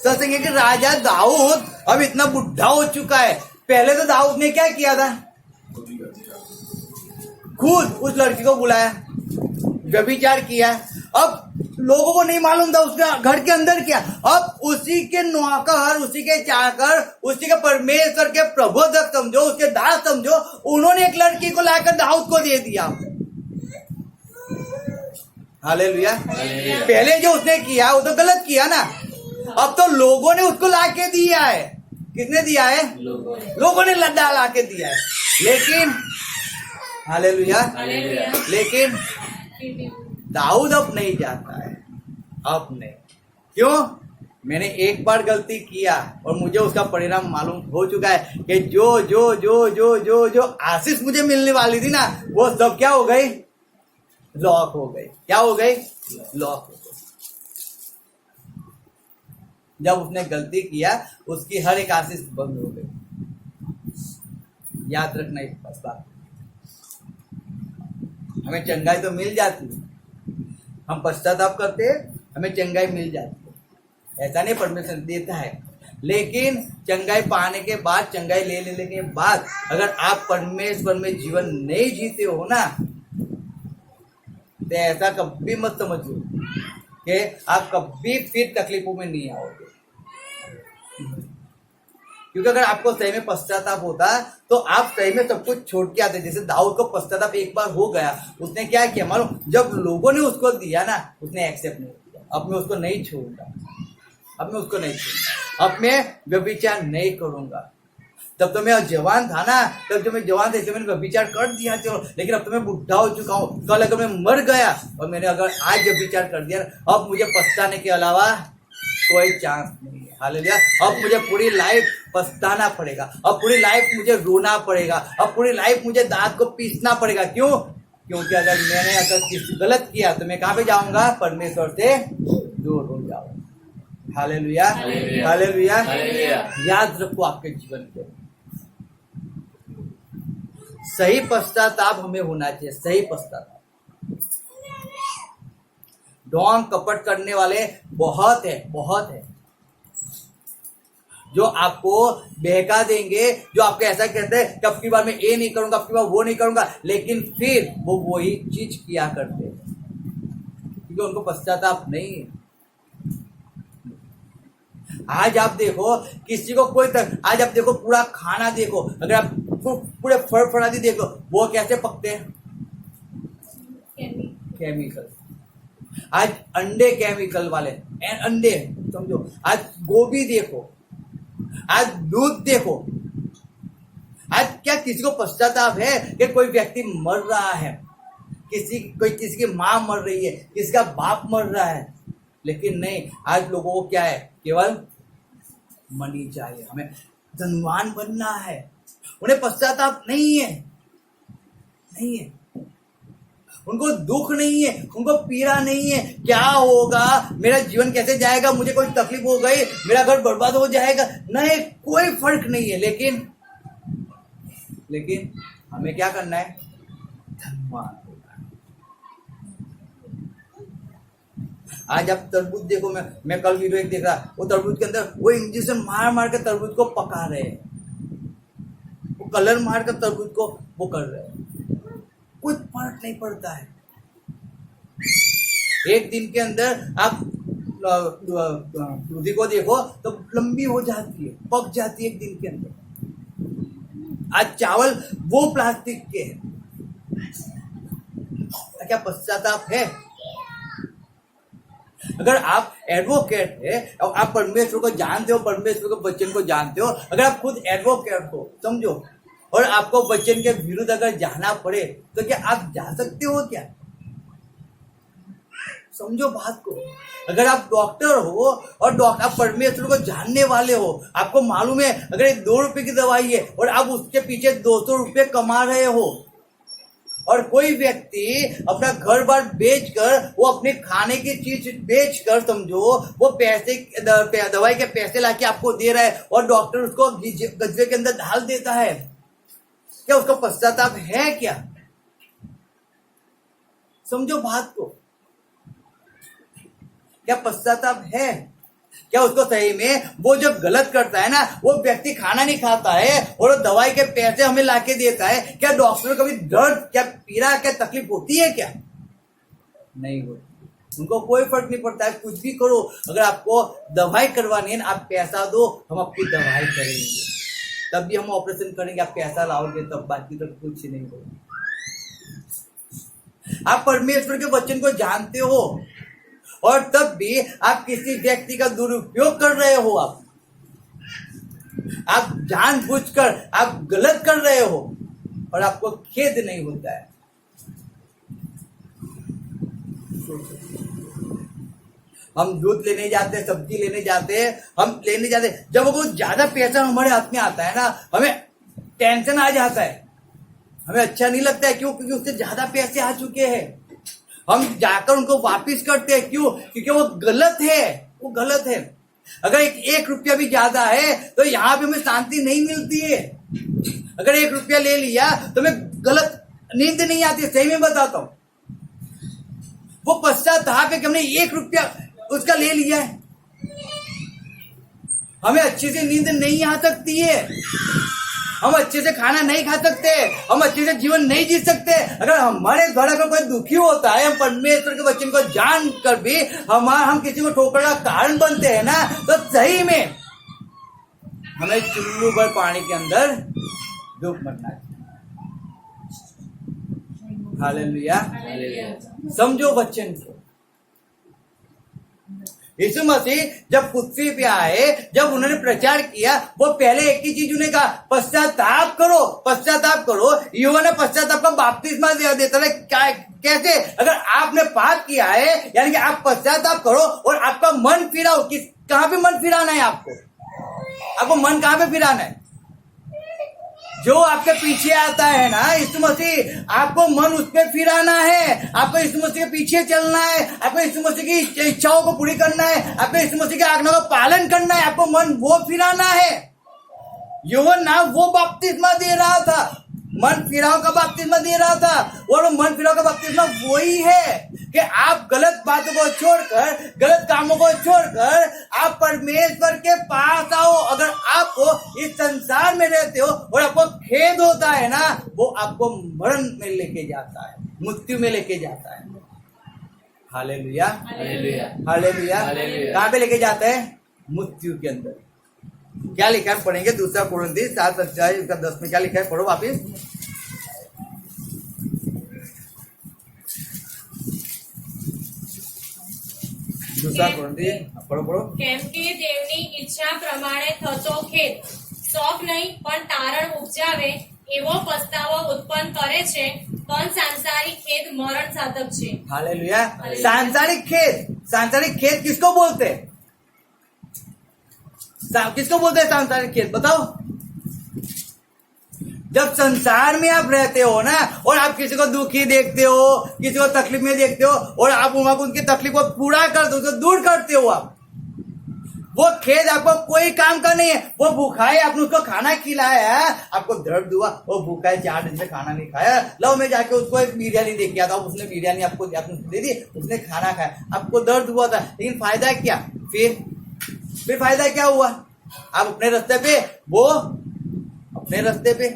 सत्संग। कि राजा दाऊद अब इतना बुढ़ा हो चुका है। पहले तो दाऊद ने क्या किया था? खुद उस लड़की को बुलाया, व्यभिचार किया। अब लोगों को नहीं मालूम था उसका घर के अंदर क्या। अब उसी के नौकर, उसी के चाकर, उसी के परमेश्वर के प्रबोधक समझो, उसके दास समझो, उन्होंने एक लड़की को लाकर दाऊद को दे दिया। हालेलुया। हालेलुया। पहले जो उसने किया वो तो गलत किया ना, अब तो लोगों ने उसको लाके दिया है। किसने दिया है? लोगों ने लड्डा लाके दिया है। लेकिन हालेलुया, हालेलुया। लेकिन दाऊद अब नहीं जाता है, अब नहीं। क्यों? मैंने एक बार गलती किया और मुझे उसका परिणाम मालूम हो चुका है कि जो जो जो जो जो जो आशीष मुझे मिलने वाली थी ना, वो सब क्या हो गई? लॉक हो गई। क्या हो गई? लॉक हो गई। जब उसने गलती किया, उसकी हर एक आशीष बंद हो गई। याद रखना इस बात। हमें चंगाई तो मिल जाती है, हम पश्चाताप करते हैं, हमें चंगाई मिल जाती है, ऐसा नहीं परमेश्वर देता है। लेकिन चंगाई पाने के बाद, चंगाई ले लेने के बाद अगर आप परमेश्वर में जीवन नहीं जीते हो ना, तो ऐसा कभी मत समझो कि आप कभी फिर तकलीफों में नहीं आओगे। क्योंकि अगर आपको सही में पश्चाताप होता तो आप सही में सब कुछ छोड़ के आते। जैसे दाऊद को पश्चाताप एक बार हो गया, उसने क्या किया मालूम? जब लोगों ने उसको दिया ना, उसने एक्सेप्ट नहीं किया। अब मैं उसको नहीं छोड़ूंगा, अब मैं उसको नहीं छोड़ूंगा, अब मैं व्यभिचार नहीं करूंगा। तब तो मैं जवान था ना, तब जो मैं जवान था इसलिए मैंने व्यभिचार कर दिया था, लेकिन अब तो मैं बुढ़ा हो चुका हूँ। कल अगर मैं मर गया और मैंने अगर आज व्यभिचार कर दिया, अब मुझे पछताने के अलावा कोई चांस नहीं है। हालेलुया। अब मुझे पूरी लाइफ पछताना पड़ेगा, अब पूरी लाइफ मुझे रोना पड़ेगा, अब पूरी लाइफ मुझे दांत को पीसना पड़ेगा। क्यों? क्योंकि अगर मैंने अगर किसी गलत किया तो मैं कहाँ पे जाऊंगा? परमेश्वर से दूर हो जाऊंगा। Hallelujah, hallelujah. याद रखो आपके जीवन के सही पश्चाताप हमें होना चाहिए, सही पश्चाताप। ढोंग कपट करने वाले बहुत है, बहुत है, जो आपको बहका देंगे, जो आपको ऐसा कहते हैं कि अब की बार मैं ये नहीं करूंगा, अब की बार वो नहीं करूंगा, लेकिन फिर वो वही चीज किया करते हैं क्योंकि उनको पश्चाताप नहीं है। आज आप देखो किसी को कोई आज आप देखो पूरा खाना देखो, अगर आप पूरे फड़फड़ाती देखो, वो कैसे पकते हैं? केमिकल। आज अंडे केमिकल वाले अंडे, समझो। आज गोभी देखो, आज दूध देखो। आज क्या किसी को पश्चाताप है कि कोई व्यक्ति मर रहा है, किसी की माँ मर रही है, किसी का बाप मर रहा है? लेकिन नहीं, आज लोगों को क्या है? केवल मनी चाहिए, हमें धनवान बनना है। उन्हें पश्चाताप नहीं है, नहीं है। उनको दुख नहीं है, उनको पीड़ा नहीं है। क्या होगा, मेरा जीवन कैसे जाएगा, मुझे कोई तकलीफ हो गई, मेरा घर बर्बाद हो जाएगा, नहीं, कोई फर्क नहीं है। लेकिन हमें क्या करना है? धनवान होना है। आज आप तरबूज देखो, मैं कल वीडियो एक देख रहा, वो तरबूज के अंदर वो इंजेक्शन मार मार के तरबूज को पका रहे हैं, वो कलर मार कर तरबूज को वो कर रहे हैं, कोई फर्क नहीं पड़ता है। एक दिन के अंदर आप दूधी को देखो तो लंबी हो जाती है, पक जाती है एक दिन के अंदर। आज चावल वो प्लास्टिक के हैं। क्या पश्चाताप है? अगर आप एडवोकेट है और आप परमेश्वर को जानते हो, परमेश्वर के वचन को जानते हो, अगर आप खुद एडवोकेट हो, समझो, और आपको वचन के विरुद्ध अगर जाना पड़े तो क्या आप जा सकते हो? क्या समझो बात को। अगर आप डॉक्टर हो और आप परमेश्वर को जानने वाले हो, आपको मालूम है अगर ये 2 रुपए की दवाई है और आप उसके पीछे 200 रुपए कमा रहे हो, और कोई व्यक्ति अपना घर बार बेचकर, वो अपने खाने की चीज बेचकर, समझो, वो पैसे दवाई के पैसे लाके आपको दे रहा है और डॉक्टर उसको गजवे के अंदर डाल देता है, क्या उसका पश्चाताप है? क्या समझो बात को, क्या पश्चाताप है? क्या उसको सही में वो जब गलत करता है ना, वो व्यक्ति खाना नहीं खाता है और वो दवाई के पैसे हमें लाके देता है, क्या डॉक्टर कभी दर्द, क्या पीड़ा, क्या तकलीफ होती है? क्या नहीं होती। उनको कोई फर्क नहीं पड़ता है, कुछ भी करो। अगर आपको दवाई करवानी है ना, आप पैसा दो, हम आपकी दवाई करेंगे। तब भी हम ऑपरेशन करेंगे, आप पैसा लाओगे तब, बाकी तो कुछ नहीं होगा। आप परमेश्वर के वचन को जानते हो और तब भी आप किसी व्यक्ति का दुरुपयोग कर रहे हो, आप जानबूझकर आप गलत कर रहे हो और आपको खेद नहीं होता है। हम दूध लेने जाते हैं, सब्जी लेने जाते हैं, हम लेने जाते हैं, जब वो ज्यादा पैसा हमारे हाथ में आता है ना, हमें टेंशन आ जाता है, हमें अच्छा नहीं लगता है। क्यों? क्योंकि उससे ज्यादा पैसे आ चुके हैं। हम जाकर उनको वापिस करते हैं, क्यों? क्योंकि वो गलत है, वो गलत है। अगर एक रुपया भी ज्यादा है तो यहाँ पे हमें शांति नहीं मिलती है। अगर 1 रुपया ले लिया तो हमें गलत नींद नहीं आती है, सही में बताता हूँ। वो पश्चाताप है कि हमने 1 रुपया उसका ले लिया है, हमें अच्छे से नींद नहीं आ सकती है, हम अच्छे से खाना नहीं खा सकते, हम अच्छे से जीवन नहीं जी सकते। अगर हमारे द्वारा अगर कोई दुखी होता है, हम परमेश्वर के वचन को जान कर भी हम किसी को ठोकर का कारण बनते हैं ना, तो सही में हमें चुल्लू भर पानी के अंदर डूब मरना है। हालेलुया। समझो वचन को। यीशु मसीह जब पृथ्वी पे आए, जब उन्होंने प्रचार किया, वो पहले एक ही चीज उन्हें कहा, पश्चाताप करो, पश्चाताप करो। यूहन्ना पश्चाताप का बपतिस्मा देता है। कैसे? अगर आपने पाप किया है, यानी कि आप पश्चाताप करो और आपका मन फिराओ। कहाँ पे मन फिराना है आपको मन कहाँ पे फिराना है? जो आपके पीछे आता है ना यीशु मसीह, आपको मन उस पर फिराना है, आपको यीशु मसीह के पीछे चलना है, आपको यीशु मसीह की इच्छाओं को पूरी करना है, आपको यीशु मसीह के आज्ञा का पालन करना है, आपको मन वो फिराना है। यूहन्ना वो बपतिस्मा दे रहा था, मन फिराव का बपतिस्मा दे रहा था, और मन फिराव का बपतिस्मा वही है कि आप गलत बातों को छोड़कर, गलत कामों को छोड़कर आप परमेश्वर के पास आओ। अगर आपको इस संसार में रहते हो और आपको खेद होता है ना, वो आपको मरण में लेके जाता है, मृत्यु में लेके जाता है। Hallelujah, hallelujah, hallelujah. हालेलुया। कहाँ पे लेके जाता है? मृत्यु के अंदर। क्या लिखा है? पढ़ेंगे 2 कोरिन्थियों 7 अध्याय 10 में क्या लिखा है? पढ़ो वापिस। 2 कोरिन्थियों पढ़ो। કેમ કે દેવની ઈચ્છા પ્રમાણે થતો ખેદ શોખ નહીં પણ તારણ ઉપજાવે એવો પસ્તાવો ઉત્પન્ન કરે છે, પણ સાંસારિક ખેદ મરણ સાધક છે। हालेलुया। सांसारिक खेद किसको बोलते हैं? किसको बोलते हैं सांसारिक खेद? बताओ। जब संसार में आप रहते हो ना, और आप किसी को दुखी देखते हो, किसी को तकलीफ में देखते हो, और आप उनकी तकलीफ को पूरा कर दो, उसको दूर करते हो आप, वो खेद आपको कोई काम का नहीं है। वो भूखा है, आपने उसको खाना खिलाया है, आपको दर्द हुआ, वो भूखा है, 4 दिन से खाना नहीं खाया, लो मैं जाके उसको एक बिरयानी दे के आता हूँ, उसने बिरयानी आपको दे दी, उसने खाना खाया, आपको दर्द हुआ था, लेकिन फायदा क्या? फिर फायदा क्या हुआ? आप अपने रास्ते पे, वो अपने रास्ते पे,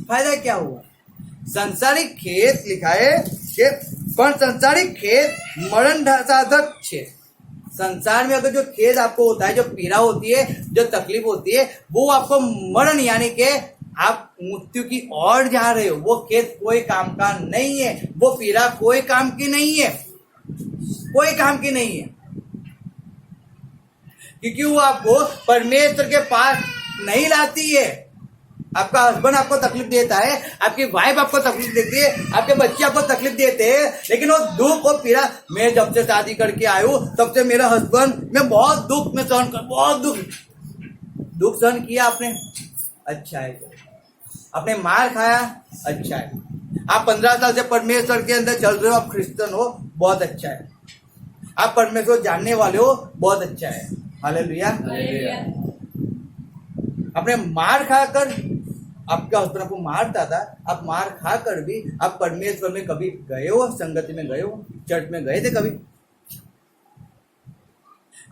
फायदा क्या हुआ? संसारिक खेद लिखा है कि पर संसारिक खेद मरण साधक छे। संसार में अगर जो खेद आपको होता है, जो पीड़ा होती है, जो तकलीफ होती है, वो आपको मरण यानी कि आप मृत्यु की ओर जा रहे हो। वो खेद कोई काम का नहीं है, वो पीड़ा कोई काम की नहीं है, कोई काम की नहीं है, क्योंकि वो आपको परमेश्वर के पास नहीं लाती है। आपका हस्बैंड आपको तकलीफ देता है, आपकी वाइफ आपको तकलीफ देती है, आपके बच्चे आपको तकलीफ देते हैं, लेकिन वो दुख और पीड़ा, मैं जब से शादी करके आया हूं तब से मेरा हस्बैंड, मैं बहुत दुख में सहन कर, बहुत दुख सहन किया आपने, अच्छा है। आपने मार खाया, अच्छा है। आप 15 साल से परमेश्वर के अंदर चल रहे हो, आप क्रिश्चियन हो, बहुत अच्छा है। आप परमेश्वर जानने वाले हो, बहुत अच्छा है। हालेलुया। आपने मार खाकर, आपका हस्बैंड आपको मारता था, आप मार खाकर भी आप परमेश्वर में कभी गए हो? संगति में गए हो? चर्च में गए थे कभी?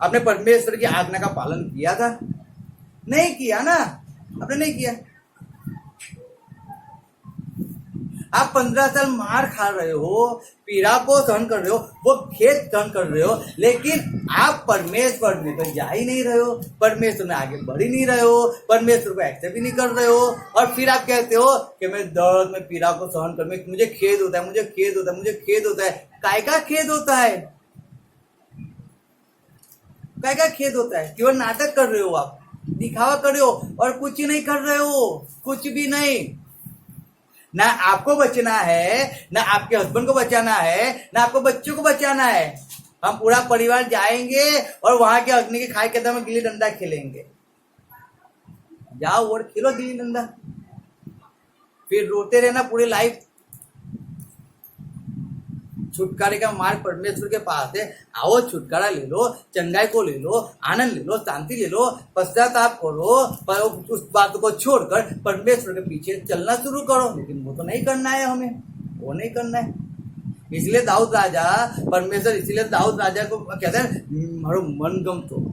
आपने परमेश्वर की आज्ञा का पालन किया था? नहीं किया ना, आपने नहीं किया। आप 15 साल मार खा रहे हो, पीड़ा को सहन कर रहे हो, वो खेद सहन कर रहे हो, लेकिन आप परमेश्वर में तो जा ही नहीं रहे हो, परमेश्वर में आगे बढ़ ही नहीं रहे हो, परमेश्वर को एक्सेप्ट भी नहीं कर रहे हो, और फिर आप कहते हो कि मैं दर्द में पीड़ा को सहन कर, मुझे खेद होता है, मुझे खेद होता है, मुझे खेद होता है। काय का खेद होता है? काय का खेद होता है? केवल नाटक कर रहे हो, आप दिखावा कर रहे हो और कुछ नहीं कर रहे हो, कुछ भी नहीं। ना आपको बचना है, ना आपके हस्बैंड को बचाना है, ना आपको बच्चों को बचाना है। हम पूरा परिवार जाएंगे और वहां के अग्नि के खाई के अंदर में गिल्ली डंडा खेलेंगे। जाओ और खेलो गिल्ली डंडा, फिर रोते रहना पूरी लाइफ। छुटकारे का मार्ग परमेश्वर के पास है। आओ, छुटकारा ले लो, चंगाई को ले लो, आनंद ले लो, शांति ले लो, पश्चाताप करो, पर उस बात को छोड़कर परमेश्वर के पीछे चलना शुरू करो। लेकिन वो तो नहीं करना है, हमें वो नहीं करना है। इसलिए दाऊद राजा, परमेश्वर इसलिए दाऊद राजा को कहते हैं मारो मन गम। तो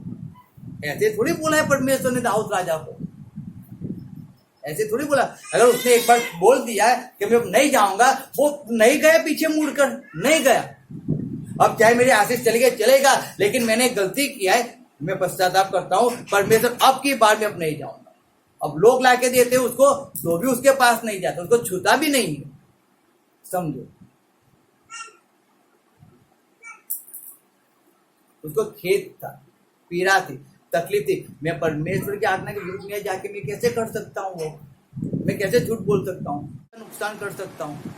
ऐसे थोड़ी बोला है परमेश्वर ने दाऊद राजा को, ऐसे थोड़ी बोला। अगर उसने एक बार बोल दिया कि मैं नहीं जाऊंगा, वो नहीं गया पीछे मुड़कर, नहीं गया। अब चाहे मेरी आशीष चली गई, चलेगा, लेकिन मैंने गलती किया है, मैं पश्चाताप करता हूं, परमेश्वर अब की बार में अब नहीं जाऊंगा। अब लोग लाके देते उसको तो भी उसके पास नहीं जाता, उसको छूता भी नहीं है। समझो, उसको खेद था, पीड़ा थी, तकलीफ थी। मैं परमेश्वर की आज्ञा के विरुद्ध में जाके मैं कैसे कर सकता हूँ? वो मैं कैसे झूठ बोल सकता हूँ, नुकसान कर सकता हूँ?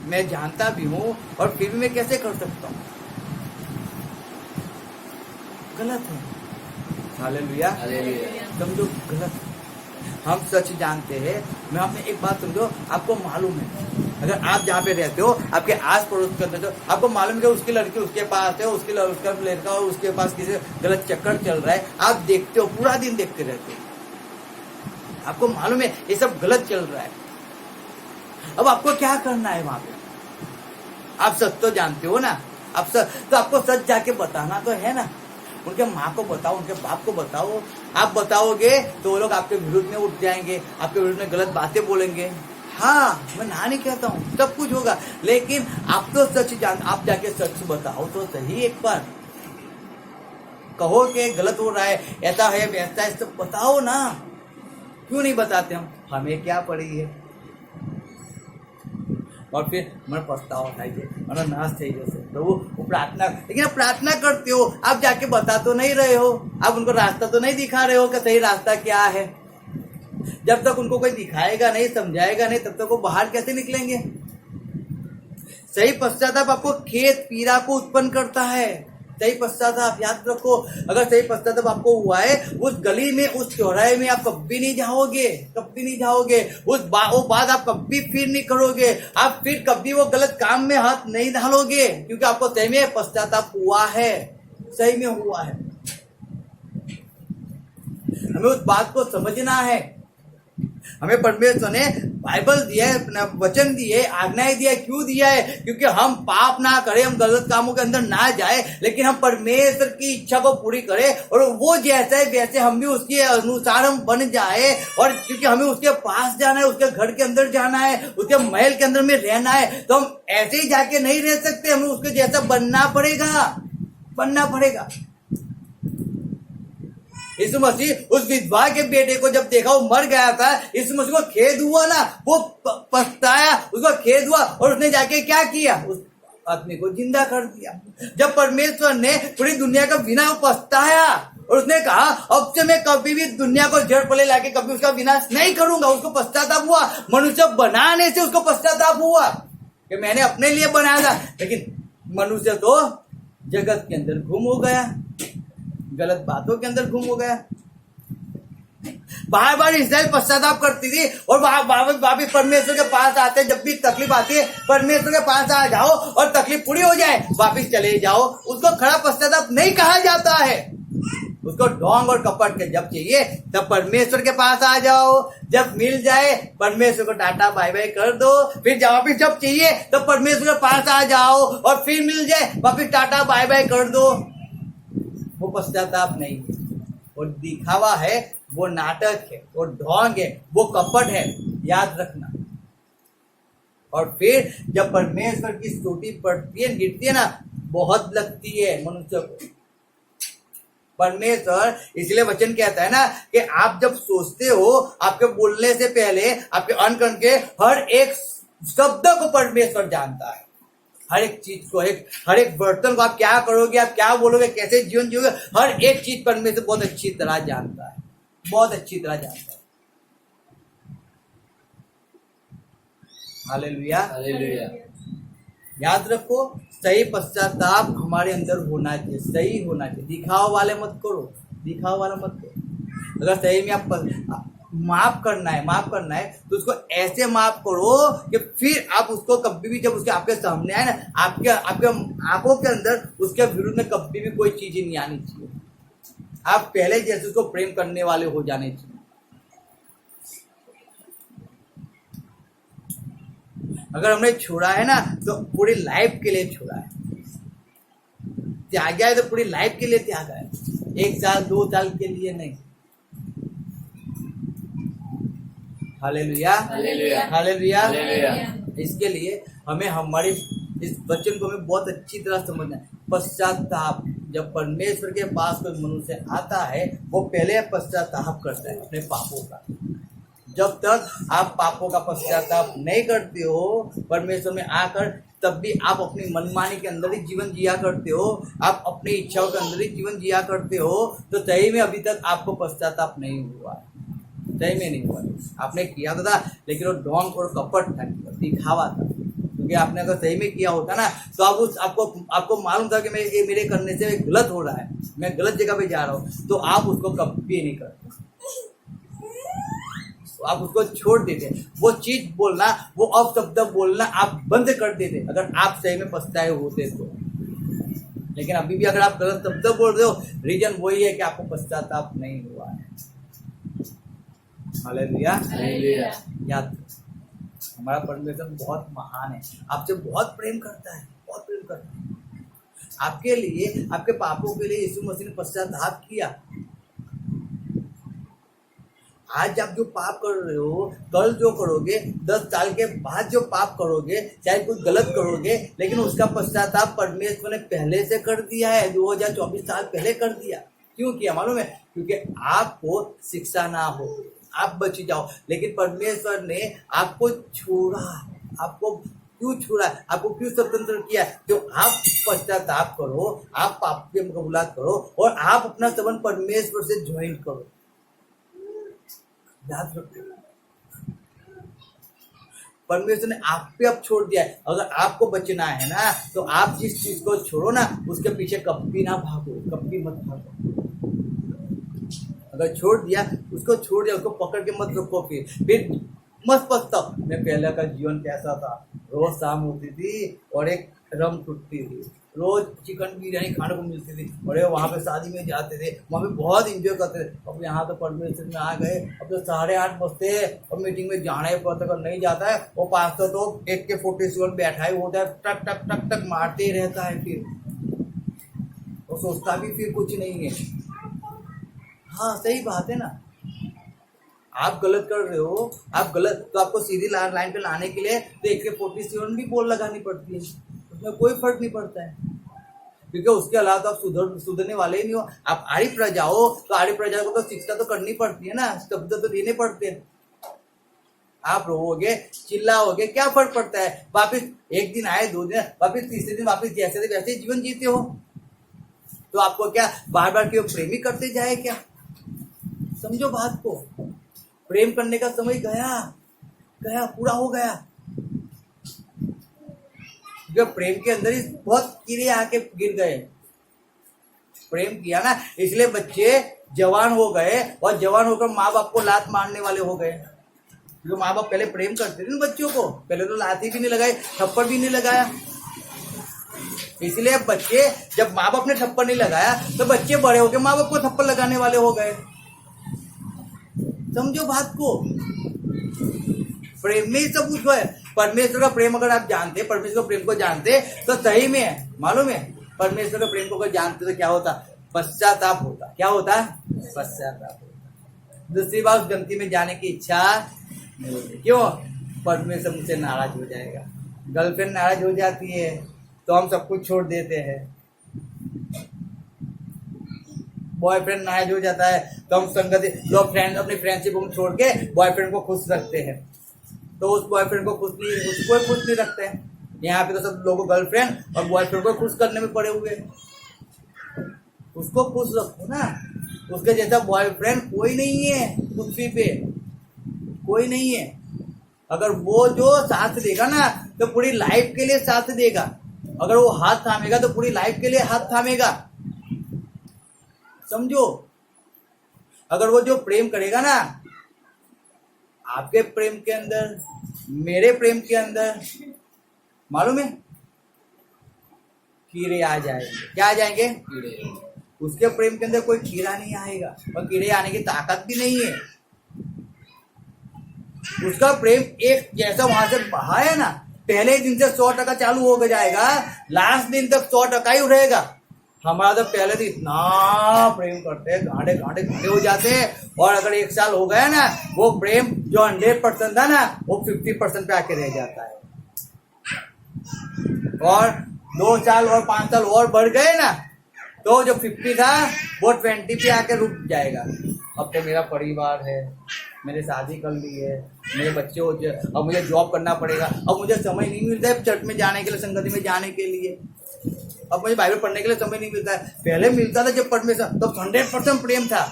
मैं जानता भी हूँ और फिर भी मैं कैसे कर सकता हूँ? गलत है। हालेलुया, समझो, गलत है। हम सच जानते हैं। मैं आपने एक बात समझो, आपको मालूम है, अगर आप जहाँ पे रहते हो, आपके आस पड़ोस के अंदर, आपको मालूम है कि उसकी लड़की उसके पास है, उसका लड़का और उसके पास किसी गलत चक्कर चल रहा है, आप देखते हो, पूरा दिन देखते रहते हो, आपको मालूम है ये सब गलत चल रहा है। अब आपको क्या करना है वहां पे? आप सच तो जानते हो ना, आप सच तो आपको सच जाके बताना तो है ना। उनके माँ को बताओ, उनके बाप को बताओ। आप बताओगे तो वो लोग आपके विरुद्ध में उठ जाएंगे, आपके विरुद्ध में गलत बातें बोलेंगे। हाँ, मैं ना नहीं कहता हूँ, सब कुछ होगा, लेकिन आप तो सच जान, आप जाके सच बताओ तो सही। एक बार कहो कि गलत हो रहा है, ऐसा है वैसा है, सब बताओ ना। क्यों नहीं बताते हम? हमें क्या पड़ी है? और फिर मन पछतावा થાય मन नाश થઈ जैसे प्रभु वो प्रार्थना, लेकिन आप प्रार्थना करते हो, आप जाके बता तो नहीं रहे हो, आप उनको रास्ता तो नहीं दिखा रहे हो कि सही रास्ता क्या है। जब तक उनको कोई दिखाएगा नहीं, समझाएगा नहीं, तब तक वो बाहर कैसे निकलेंगे? सही पश्चाताप आपको खेद पीड़ा को उत्पन्न करता है। सही पश्चाताप याद रखो, अगर सही पश्चाताप आपको हुआ है, उस गली में, उस चौराहे में आप कभी नहीं जाओगे, कभी नहीं जाओगे। वो बात आप कभी फिर नहीं करोगे, आप फिर कभी वो गलत काम में हाथ नहीं डालोगे, क्योंकि आपको सही में पश्चाताप हुआ है, सही में हुआ है। हमें उस बात को समझना है। हमें परमेश्वर ने बाइबल दिया है, वचन दिए, आज्ञाएं दिया है। क्यों दिया है? क्योंकि हम पाप ना करें, हम गलत कामों के अंदर ना जाए, लेकिन हम परमेश्वर की इच्छा को पूरी करें, और वो जैसा है वैसे हम भी उसके अनुसार हम बन जाए। और क्योंकि हमें उसके पास जाना है, उसके घर के अंदर जाना है, उसके महल के अंदर में रहना है, तो हम ऐसे ही जाके नहीं रह सकते, हमें उसके जैसा बनना पड़ेगा, बनना पड़ेगा। यीशु मसीह उस विधवा के बेटे को जब देखा, वो मर गया था, यीशु मसीह को खेद हुआ ना, वो पछताया, उसको खेद हुआ, और उसने जाके क्या किया? उस आदमी को जिंदा कर दिया। जब परमेश्वर ने पूरी दुनिया का विनाश पछताया, और उसने कहा अब से मैं कभी भी दुनिया को जड़ पले लाके कभी उसका विनाश नहीं करूंगा, उसको पश्चाताप हुआ। मनुष्य बनाने से उसको पश्चाताप हुआ कि मैंने अपने लिए बनाया था, लेकिन मनुष्य तो जगत के अंदर गुम हो गया, गलत बातों के अंदर गुम हो गया। बार बार इस्राएल पश्चाताप करती थी, और वापिस परमेश्वर के पास आते, जब भी तकलीफ आती है परमेश्वर के पास आ जाओ और तकलीफ पूरी हो जाए, वापिस चले जाओ। उसको खड़ा पश्चाताप नहीं कहा जाता है। उसको ढोंग और कपट के जब चाहिए तब परमेश्वर के पास आ जाओ, जब मिल जाए परमेश्वर को टाटा बाय बाय कर दो, फिर वापिस जब चाहिए तब परमेश्वर के पास आ जाओ, और फिर मिल जाए वापिस टाटा बाय बाय कर दो। वो पश्चाताप नहीं है, वो दिखावा है, वो नाटक है, वो ढोंग है, वो कपट है। याद रखना, और फिर जब परमेश्वर की स्तुति पड़ती है, गिरती है ना, बहुत लगती है मनुष्य को। परमेश्वर इसलिए वचन कहता है ना कि आप जब सोचते हो, आपके बोलने से पहले, आपके अन्न करने के हर एक शब्द को परमेश्वर जानता है। हर एक चीज को, हर एक बर्तन को आप क्या करोगे, आप क्या बोलोगे, कैसे जीवन जियोगे, हर एक चीज परमेश्वर बहुत अच्छी तरह जानता है, बहुत अच्छी तरह जानता है। Hallelujah, hallelujah. याद रखो, सही पश्चाताप हमारे अंदर होना चाहिए, सही होना चाहिए। दिखाव वाले मत करो, दिखाव वाला मत करो। अगर सही में आप माफ करना है तो उसको ऐसे माफ करो कि फिर आप उसको कभी भी, जब उसके आपके सामने आए ना, आपके आंखों के अंदर उसके विरुद्ध में कभी भी कोई चीज नहीं आनी चाहिए। आप पहले जैसे उसको प्रेम करने वाले हो जाने चाहिए। अगर हमने छोड़ा है ना तो पूरी लाइफ के लिए छोड़ा है, त्यागा है तो पूरी लाइफ के लिए त्यागा है, 1 साल 2 साल के लिए नहीं। Hallelujah, hallelujah, hallelujah. हालेलुया। इसके लिए हमें हमारे इस वचन को हमें बहुत अच्छी तरह समझना है। पश्चाताप, जब परमेश्वर के पास कोई मनुष्य आता है, वो पहले पश्चाताप करता है अपने पापों का। जब तक आप पापों का पश्चाताप नहीं करते हो परमेश्वर में आकर, तब भी आप अपनी मनमानी के अंदर ही जीवन जिया करते हो, आप अपनी इच्छाओं के अंदर ही जीवन जिया करते हो, तो सही में अभी तक आपको पश्चाताप नहीं हुआ है, सही में नहीं हुआ। आपने किया तो था, लेकिन वो ढोंग और कपट था, दिखावा था। क्योंकि आपने अगर सही में किया होता ना, तो आप आपको मालूम था कि मेरे करने से गलत हो रहा है, मैं गलत जगह पे जा रहा हूँ, तो आप उसको कभी नहीं करते, आप उसको छोड़ देते। वो चीज बोलना, वो अपशब्द बोलना आप बंद कर देते अगर आप सही में पछताए होते तो। लेकिन अभी भी अगर आप गलत शब्द बोल रहे हो, रीजन वही है कि आपको पश्चाताप नहीं हुआ है। Hallelujah, hallelujah. याद रखो, हमारा परमेश्वर बहुत महान है, आपसे बहुत प्रेम करता है, बहुत प्रेम करता है। आपके लिए, आपके पापों के लिए यीशु मसीह ने पश्चाताप किया। आज आप जो पाप कर रहे हो, कल जो करोगे, 10 साल के बाद जो पाप करोगे, चाहे कुछ गलत करोगे, लेकिन उसका पश्चाताप परमेश्वर ने पहले से कर दिया है, 2024 साल पहले कर दिया। क्यों किया मालूम है? क्योंकि आपको शिक्षा ना हो, आप बच जाओ। लेकिन परमेश्वर ने आपको छोड़ा, आपको क्यों छोड़ा, आपको क्यों स्वतंत्र किया? तो आप पश्चाताप करो, आप पाप के मुकाबला करो और आप अपना संबंध परमेश्वर से ज्वाइन करो। याद रखो, परमेश्वर ने आप पे अब छोड़ दिया है। अगर आपको बचना है ना, तो आप जिस चीज को छोड़ो ना, उसके पीछे कभी ना भागो, कभी मत भागो। अगर छोड़ दिया, उसको छोड़ दिया, उसको पकड़ के मत रखो, फिर मत पछताओ। मैं पहले का जीवन कैसा था, रोज शाम होती थी और एक रम टूटती थी, रोज चिकन बिरयानी खाने को मिलती थी, और वहाँ पे शादी में जाते थे, वहाँ पे बहुत इंजॉय करते थे। अब यहाँ तो परमेश्वर में आ गए, अब तो 8:30 बजते हैं और मीटिंग में जाना ही पड़ता, अगर नहीं जाता है वो पास्टर तो AK-47 बैठा ही होता है, टक टक टक टक मारते ही रहता है। फिर वो सोचता भी फिर कुछ नहीं है। हाँ, सही बात है ना, आप गलत कर रहे हो, आप गलत, तो आपको सीधी लाइन पे लाने के लिए तो AK-47 भी बोल लगानी पड़ती है, उसमें कोई फर्क नहीं पड़ता है। क्योंकि उसके अलावा तो आप सुधरने वाले ही नहीं हो। आप आड़ी प्रजा हो, तो आड़ी प्रजा को तो शिक्षा तो करनी पड़ती है ना, शब्द तो देने पड़ते हैं। आप रोओगे, चिल्लाओगे, क्या फर्क पड़ता है? वापिस 1 दिन आए, 2 दिन, वापिस तीसरे दिन वापिस जैसे थे वैसे जीवन जीते हो। तो आपको क्या बार बार क्यों प्रेमी करते जाए क्या? समझो बात को, प्रेम करने का समय गया, पूरा हो गया। जब प्रेम के अंदर ही बहुत कीड़े आके गिर गए, प्रेम किया ना, इसलिए बच्चे जवान हो गए और जवान होकर माँ बाप को लात मारने वाले हो गए। क्योंकि माँ बाप पहले प्रेम करते थे ना बच्चों को, पहले तो लाती भी नहीं लगाई, थप्पड़ भी नहीं लगाया। इसलिए बच्चे, जब माँ बाप ने थप्पड़ नहीं लगाया, तो बच्चे बड़े होकर माँ बाप को थप्पड़ लगाने वाले हो गए। समझो बात को, प्रेम में ही सब कुछ है। परमेश्वर का प्रेम अगर आप जानते, परमेश्वर का प्रेम को जानते, तो सही में है, मालूम है, परमेश्वर का प्रेम को अगर जानते तो क्या होता? पश्चाताप होता। क्या होता? पश्चाताप होता। दूसरी बात, गलती में जाने की इच्छा नहीं होती। क्यों? परमेश्वर मुझसे नाराज हो जाएगा। गर्लफ्रेंड नाराज हो जाती है तो हम सब कुछ छोड़ देते हैं। बॉयफ्रेंड नाराज हो जाता है तो हम संगति जो फ्रेंड अपनी फ्रेंडशिप को छोड़ के बॉयफ्रेंड को खुश रखते हैं, तो उस बॉयफ्रेंड को उसको खुश नहीं रखते हैं। यहाँ पे तो सब लोगों गर्लफ्रेंड और बॉयफ्रेंड को खुश करने में पड़े हुए हैं। उसको खुश रखो ना, उसके जैसा बॉयफ्रेंड कोई नहीं है पृथ्वी पे, कोई नहीं है। अगर वो जो साथ देगा ना तो पूरी लाइफ के लिए साथ देगा, अगर वो हाथ थामेगा तो पूरी लाइफ के लिए हाथ थामेगा, समझो। अगर वो जो प्रेम करेगा ना, आपके प्रेम के अंदर, मेरे प्रेम के अंदर, मालूम है कीड़े आ जाएंगे। क्या आ जाएंगे? कीड़े। उसके प्रेम के अंदर कोई कीड़ा नहीं आएगा और कीड़े आने की ताकत भी नहीं है। उसका प्रेम एक जैसा वहां से बहा है ना, पहले दिन से 100% चालू हो जाएगा, लास्ट दिन तक 100% ही रहेगा। हमारा तो पहले दिन इतना प्रेम करते हैं, गांडे गांडे गांडे हो जाते हैं, और अगर 1 साल हो गया ना, वो प्रेम जो 100% था ना वो 50% पे आके रह जाता है। और 2 साल और 5 साल और बढ़ गए ना, तो जो 50 था वो 20 पे आके रुक जाएगा। अब तो मेरा परिवार है, मैंने शादी कर ली है, मेरे बच्चे हो जाए, अब मुझे जॉब करना पड़ेगा, अब मुझे समय नहीं मिलता है चर्च में जाने के लिए, संगति में जाने के लिए, अब मुझे बाइबल पढ़ने के लिए समय नहीं मिलता है। पहले मिलता था जब परमेश्वर, तो 100% प्रेम था।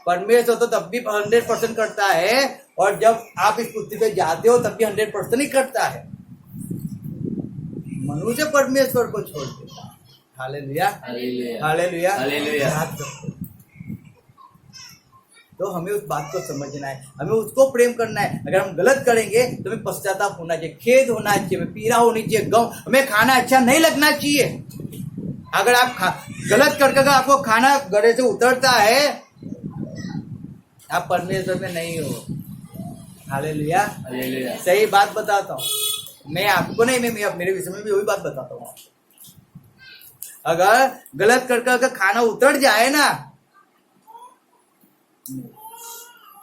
परमेश्वर तो तब भी 100% करता है, और जब आप इस पृथ्वी पे जाते हो तब भी 100% ही करता है। मनुष्य परमेश्वर को छोड़ देता है। Hallelujah, hallelujah, hallelujah. तो हमें उस बात को समझना है, हमें उसको प्रेम करना है। अगर हम गलत करेंगे तो हमें पश्चाताप होना चाहिए, खेद होना चाहिए, पीड़ा होनी चाहिए, गम, हमें खाना अच्छा नहीं लगना चाहिए। अगर आप गलत करके अगर आपको खाना गले से उतरता है, आप परमेश्वर में नहीं हो। Hallelujah, hallelujah. सही बात बताता हूँ मैं आपको, नहीं मैं मेरे विषय में भी वही बात बताता हूँ। अगर गलत करके अगर खाना उतर जाए ना,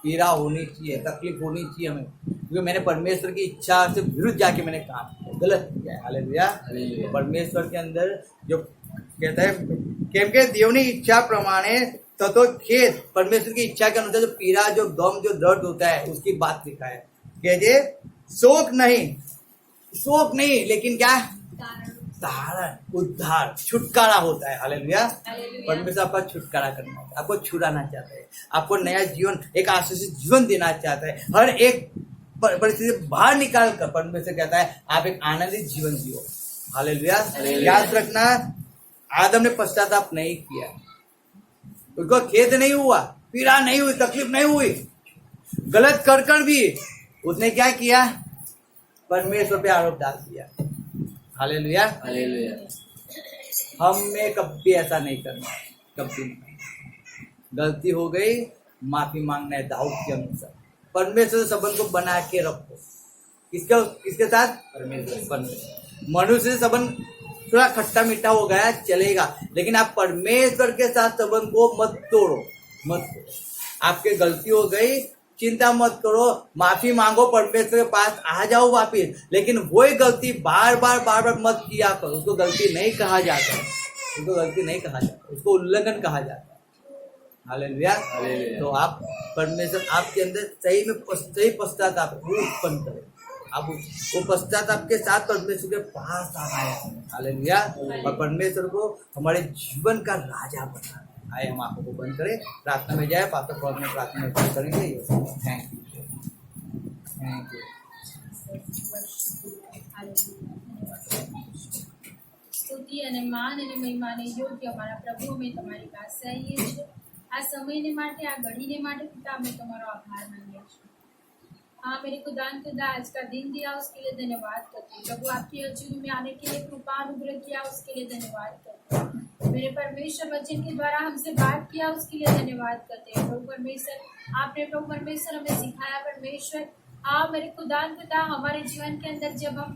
पीड़ा होनी चाहिए, तकलीफ होनी चाहिए हमें, क्योंकि मैंने परमेश्वर की इच्छा से विरुद्ध जाके मैंने काम किया, गलत किया है। हालेलुया। तो परमेश्वर के अंदर जो कहता है, केम के देवनी इच्छा प्रमाणे तो खेत, परमेश्वर की इच्छा के अनुसार जो पीड़ा, जो गम, जो दर्द होता है, उसकी बात लिखा है। कहते शोक नहीं, लेकिन क्या? तारण, उद्धार, छुटकारा होता है। हालेलुया। परमेश्वर आपका छुटकारा करना है, आपको छुड़ाना चाहता है, आपको नया जीवन, एक आशीषित जीवन देना चाहता है। हर एक परिस्थिति से बाहर निकाल कर परमेश्वर कहता है आप एक आनंदित जीवन जियो। हालेलुया। याद रखना, आदम ने पश्चाताप नहीं किया, उसको खेद नहीं हुआ, पीड़ा नहीं हुई, तकलीफ नहीं हुई, गलत कर भी उसने क्या किया? परमेश्वर पे आरोप डाल दिया। Hallelujah, hallelujah. हमें कभी ऐसा नहीं करना, कभी नहीं। गलती हो गई, माफी मांगना है दाऊद के अनुसार। परमेश्वर संबंध को बना के रखो। किसके साथ? परमेश्वर। मनुष्य से संबंध थोड़ा खट्टा मीठा हो गया चलेगा, लेकिन आप परमेश्वर के साथ संबंध को मत तोड़ो, मत तोड़ो। आपके गलती हो गई, चिंता मत करो, माफी मांगो, परमेश्वर के पास आ जाओ वापिस, लेकिन वही गलती बार बार मत किया करो। उसको गलती नहीं कहा जाता, उसको गलती नहीं कहा जाता, उसको उल्लंघन कहा जाता है। हालेलुया। तो आप परमेश्वर आपके अंदर सही में सही पश्चाताप उत्पन्न करें, आप वो पश्चाताप के साथ परमेश्वर के पास आना है। हालेलुया। और परमेश्वर को हमारे जीवन का राजा बनाना। आए हम आंखों को बंद करें, प्रार्थना में जाए, पास्टर पॉल में प्रार्थना में बंद करेंगे। Thank you, thank you. સ્તુતિ અને માન અને મહિમાને યોગ્ય અમારા પ્રભુ, અમે તમારી પાસે આવીએ છીએ। આ સમયને માટે, આ ઘડીને માટે પિતા અમે તમારો આભાર માનીએ છીએ। हाँ मेरे खुदा आज का दिन दिया उसके लिए धन्यवाद करते हैं प्रभु। आपकी हजूरी में आने के लिए कृपा अनुग्रह किया उसके लिए धन्यवाद करते हैं। मेरे परमेश्वर वचन के द्वारा हमसे बात किया उसके लिए धन्यवाद करते हैं प्रभु परमेश्वर। आपने प्रभु परमेश्वर हमें सिखाया परमेश्वर। आप मेरे खुदा हमारे जीवन के अंदर जब हम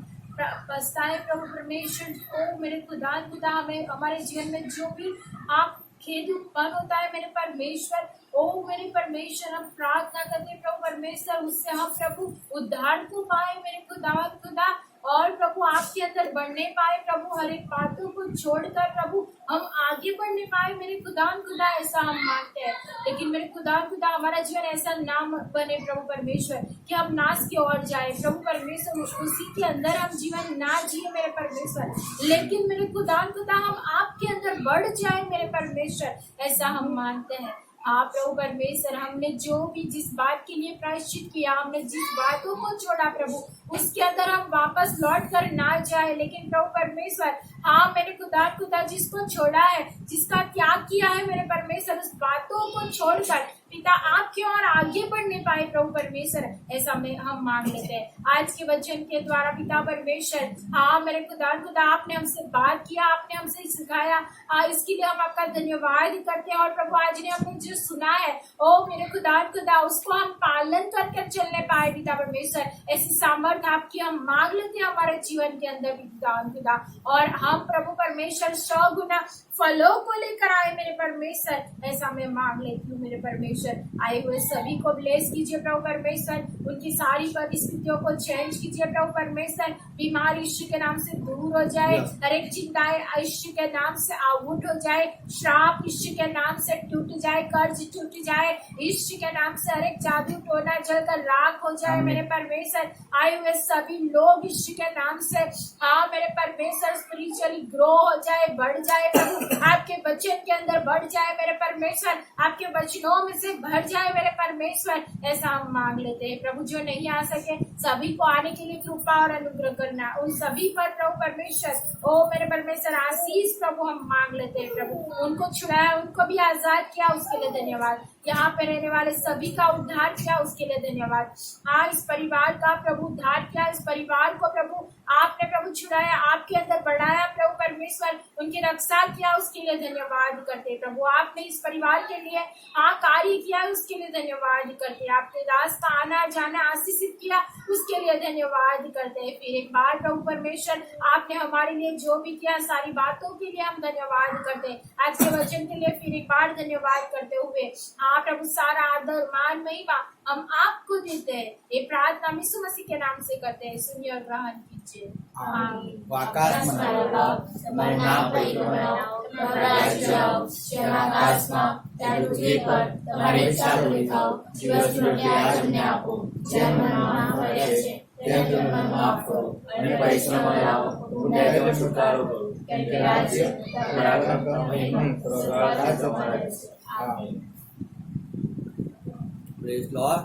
पछताए प्रभु परमेश्वर को, मेरे खुदा हमें हमारे जीवन में जो भी आप खेद उत्पन्न होता है मेरे परमेश्वर, ओ मेरे परमेश्वर, हम प्रार्थना करते हैं प्रभु परमेश्वर, उससे हम प्रभु उद्धार को पाए मेरे खुदा, और प्रभु आपके अंदर बढ़ने पाए प्रभु, हर एक बातों को छोड़कर प्रभु हम आगे बढ़ने पाए मेरे खुदा, ऐसा हम मांगते हैं। लेकिन मेरे खुदा हमारा जीवन ऐसा ना बने प्रभु परमेश्वर कि हम नाश की ओर जाए प्रभु परमेश्वर, उसी के अंदर हम जीवन ना जिए मेरे परमेश्वर, लेकिन मेरे खुदा हम आपके अंदर बढ़ जाए मेरे परमेश्वर, ऐसा हम मानते हैं। हाँ प्रभु परमेश्वर, हमने जो भी जिस बात के लिए प्रायश्चित किया, हमने जिस बातों को छोड़ा प्रभु, उसके अंदर हम वापस लौट कर ना जाए, लेकिन प्रभु परमेश्वर हाँ मेरे खुदा जिसको छोड़ा है, जिसका त्याग किया है मेरे परमेश्वर, उस बातों को छोड़कर पिता आपकी ओर आगे बढ़ने पाए प्रभु परमेश्वर, ऐसा में हम मांग लेते हैं। आज के वचन के द्वारा पिता परमेश्वर हाँ मेरे खुदा आपने हमसे बात किया, आपने हमसे सिखाया, इसके लिए हम आपका धन्यवाद करते हैं। और प्रभु आज ने हमने जो सुना है ओ मेरे खुदा उसको हम पालन करके चलने पाए पिता परमेश्वर, ऐसी सामर्थ्य आपकी हम मांग लेते हैं हमारे जीवन के अंदर पिता, और हम प्रभु परमेश्वर 100 गुना फलों को लेकर आए मेरे परमेश्वर, ऐसा मैं मांग लेती हूँ मेरे परमेश्वर। आए हुए सभी को ब्लेस कीजिए प्रभु परमेश्वर, उनकी सारी परिस्थितियों को चेंज कीजिए प्रभु परमेश्वर, बीमारी यीशु के नाम से दूर हो जाए, हर एक चिंताएं यीशु के नाम से आउट हो जाए, श्राप यीशु के नाम से टूट जाए, कर्ज टूट जाए यीशु के नाम से, हर एक जादू टोना जलकर राख हो जाए मेरे परमेश्वर। आए हुए सभी लोग यीशु के नाम से हाँ मेरे परमेश्वर स्पिरिचुअली ग्रो हो जाए, बढ़ जाए प्रभु, आपके वचन के अंदर बढ़ जाए मेरे परमेश्वर, आपके वचनों में से भर जाए मेरे परमेश्वर, ऐसा हम मांग लेते हैं प्रभु। जो नहीं आ सके सभी को आने के लिए कृपा और अनुग्रह करना, उन सभी पर प्रभु परमेश्वर ओ मेरे परमेश्वर आशीष प्रभु हम मांग लेते हैं प्रभु, उनको छुड़ाया, उनको भी आजाद किया, उसके लिए धन्यवाद। यहाँ पे रहने वाले सभी का उद्धार किया, उसके लिए धन्यवाद। हाँ इस परिवार का प्रभु उद्धार किया, इस परिवार को प्रभु आपने प्रभु छुड़ाया, आपके अंदर बढ़ाया प्रभु परमेश्वर, उनकी रक्षा किया, उसके लिए धन्यवाद करते प्रभु। आपने इस परिवार के लिए हाँ कार्य किया, उसके लिए धन्यवाद करते। आपने दास का आना जाना आशीषित किया, उसके लिए धन्यवाद करते हैं। फिर एक बार प्रभु परमेश्वर आपने हमारे लिए जो भी किया, सारी बातों के लिए हम धन्यवाद करते हैं। आज के वचन के लिए फिर एक बार धन्यवाद करते हुए हाँ प्रभु सारा आदर मान महिमा हम आपको देते हैं। ये प्रार्थना यीशु मसीह के नाम से करते हैं, सुनिए और ग्रहण कीजिए। Praise Lord.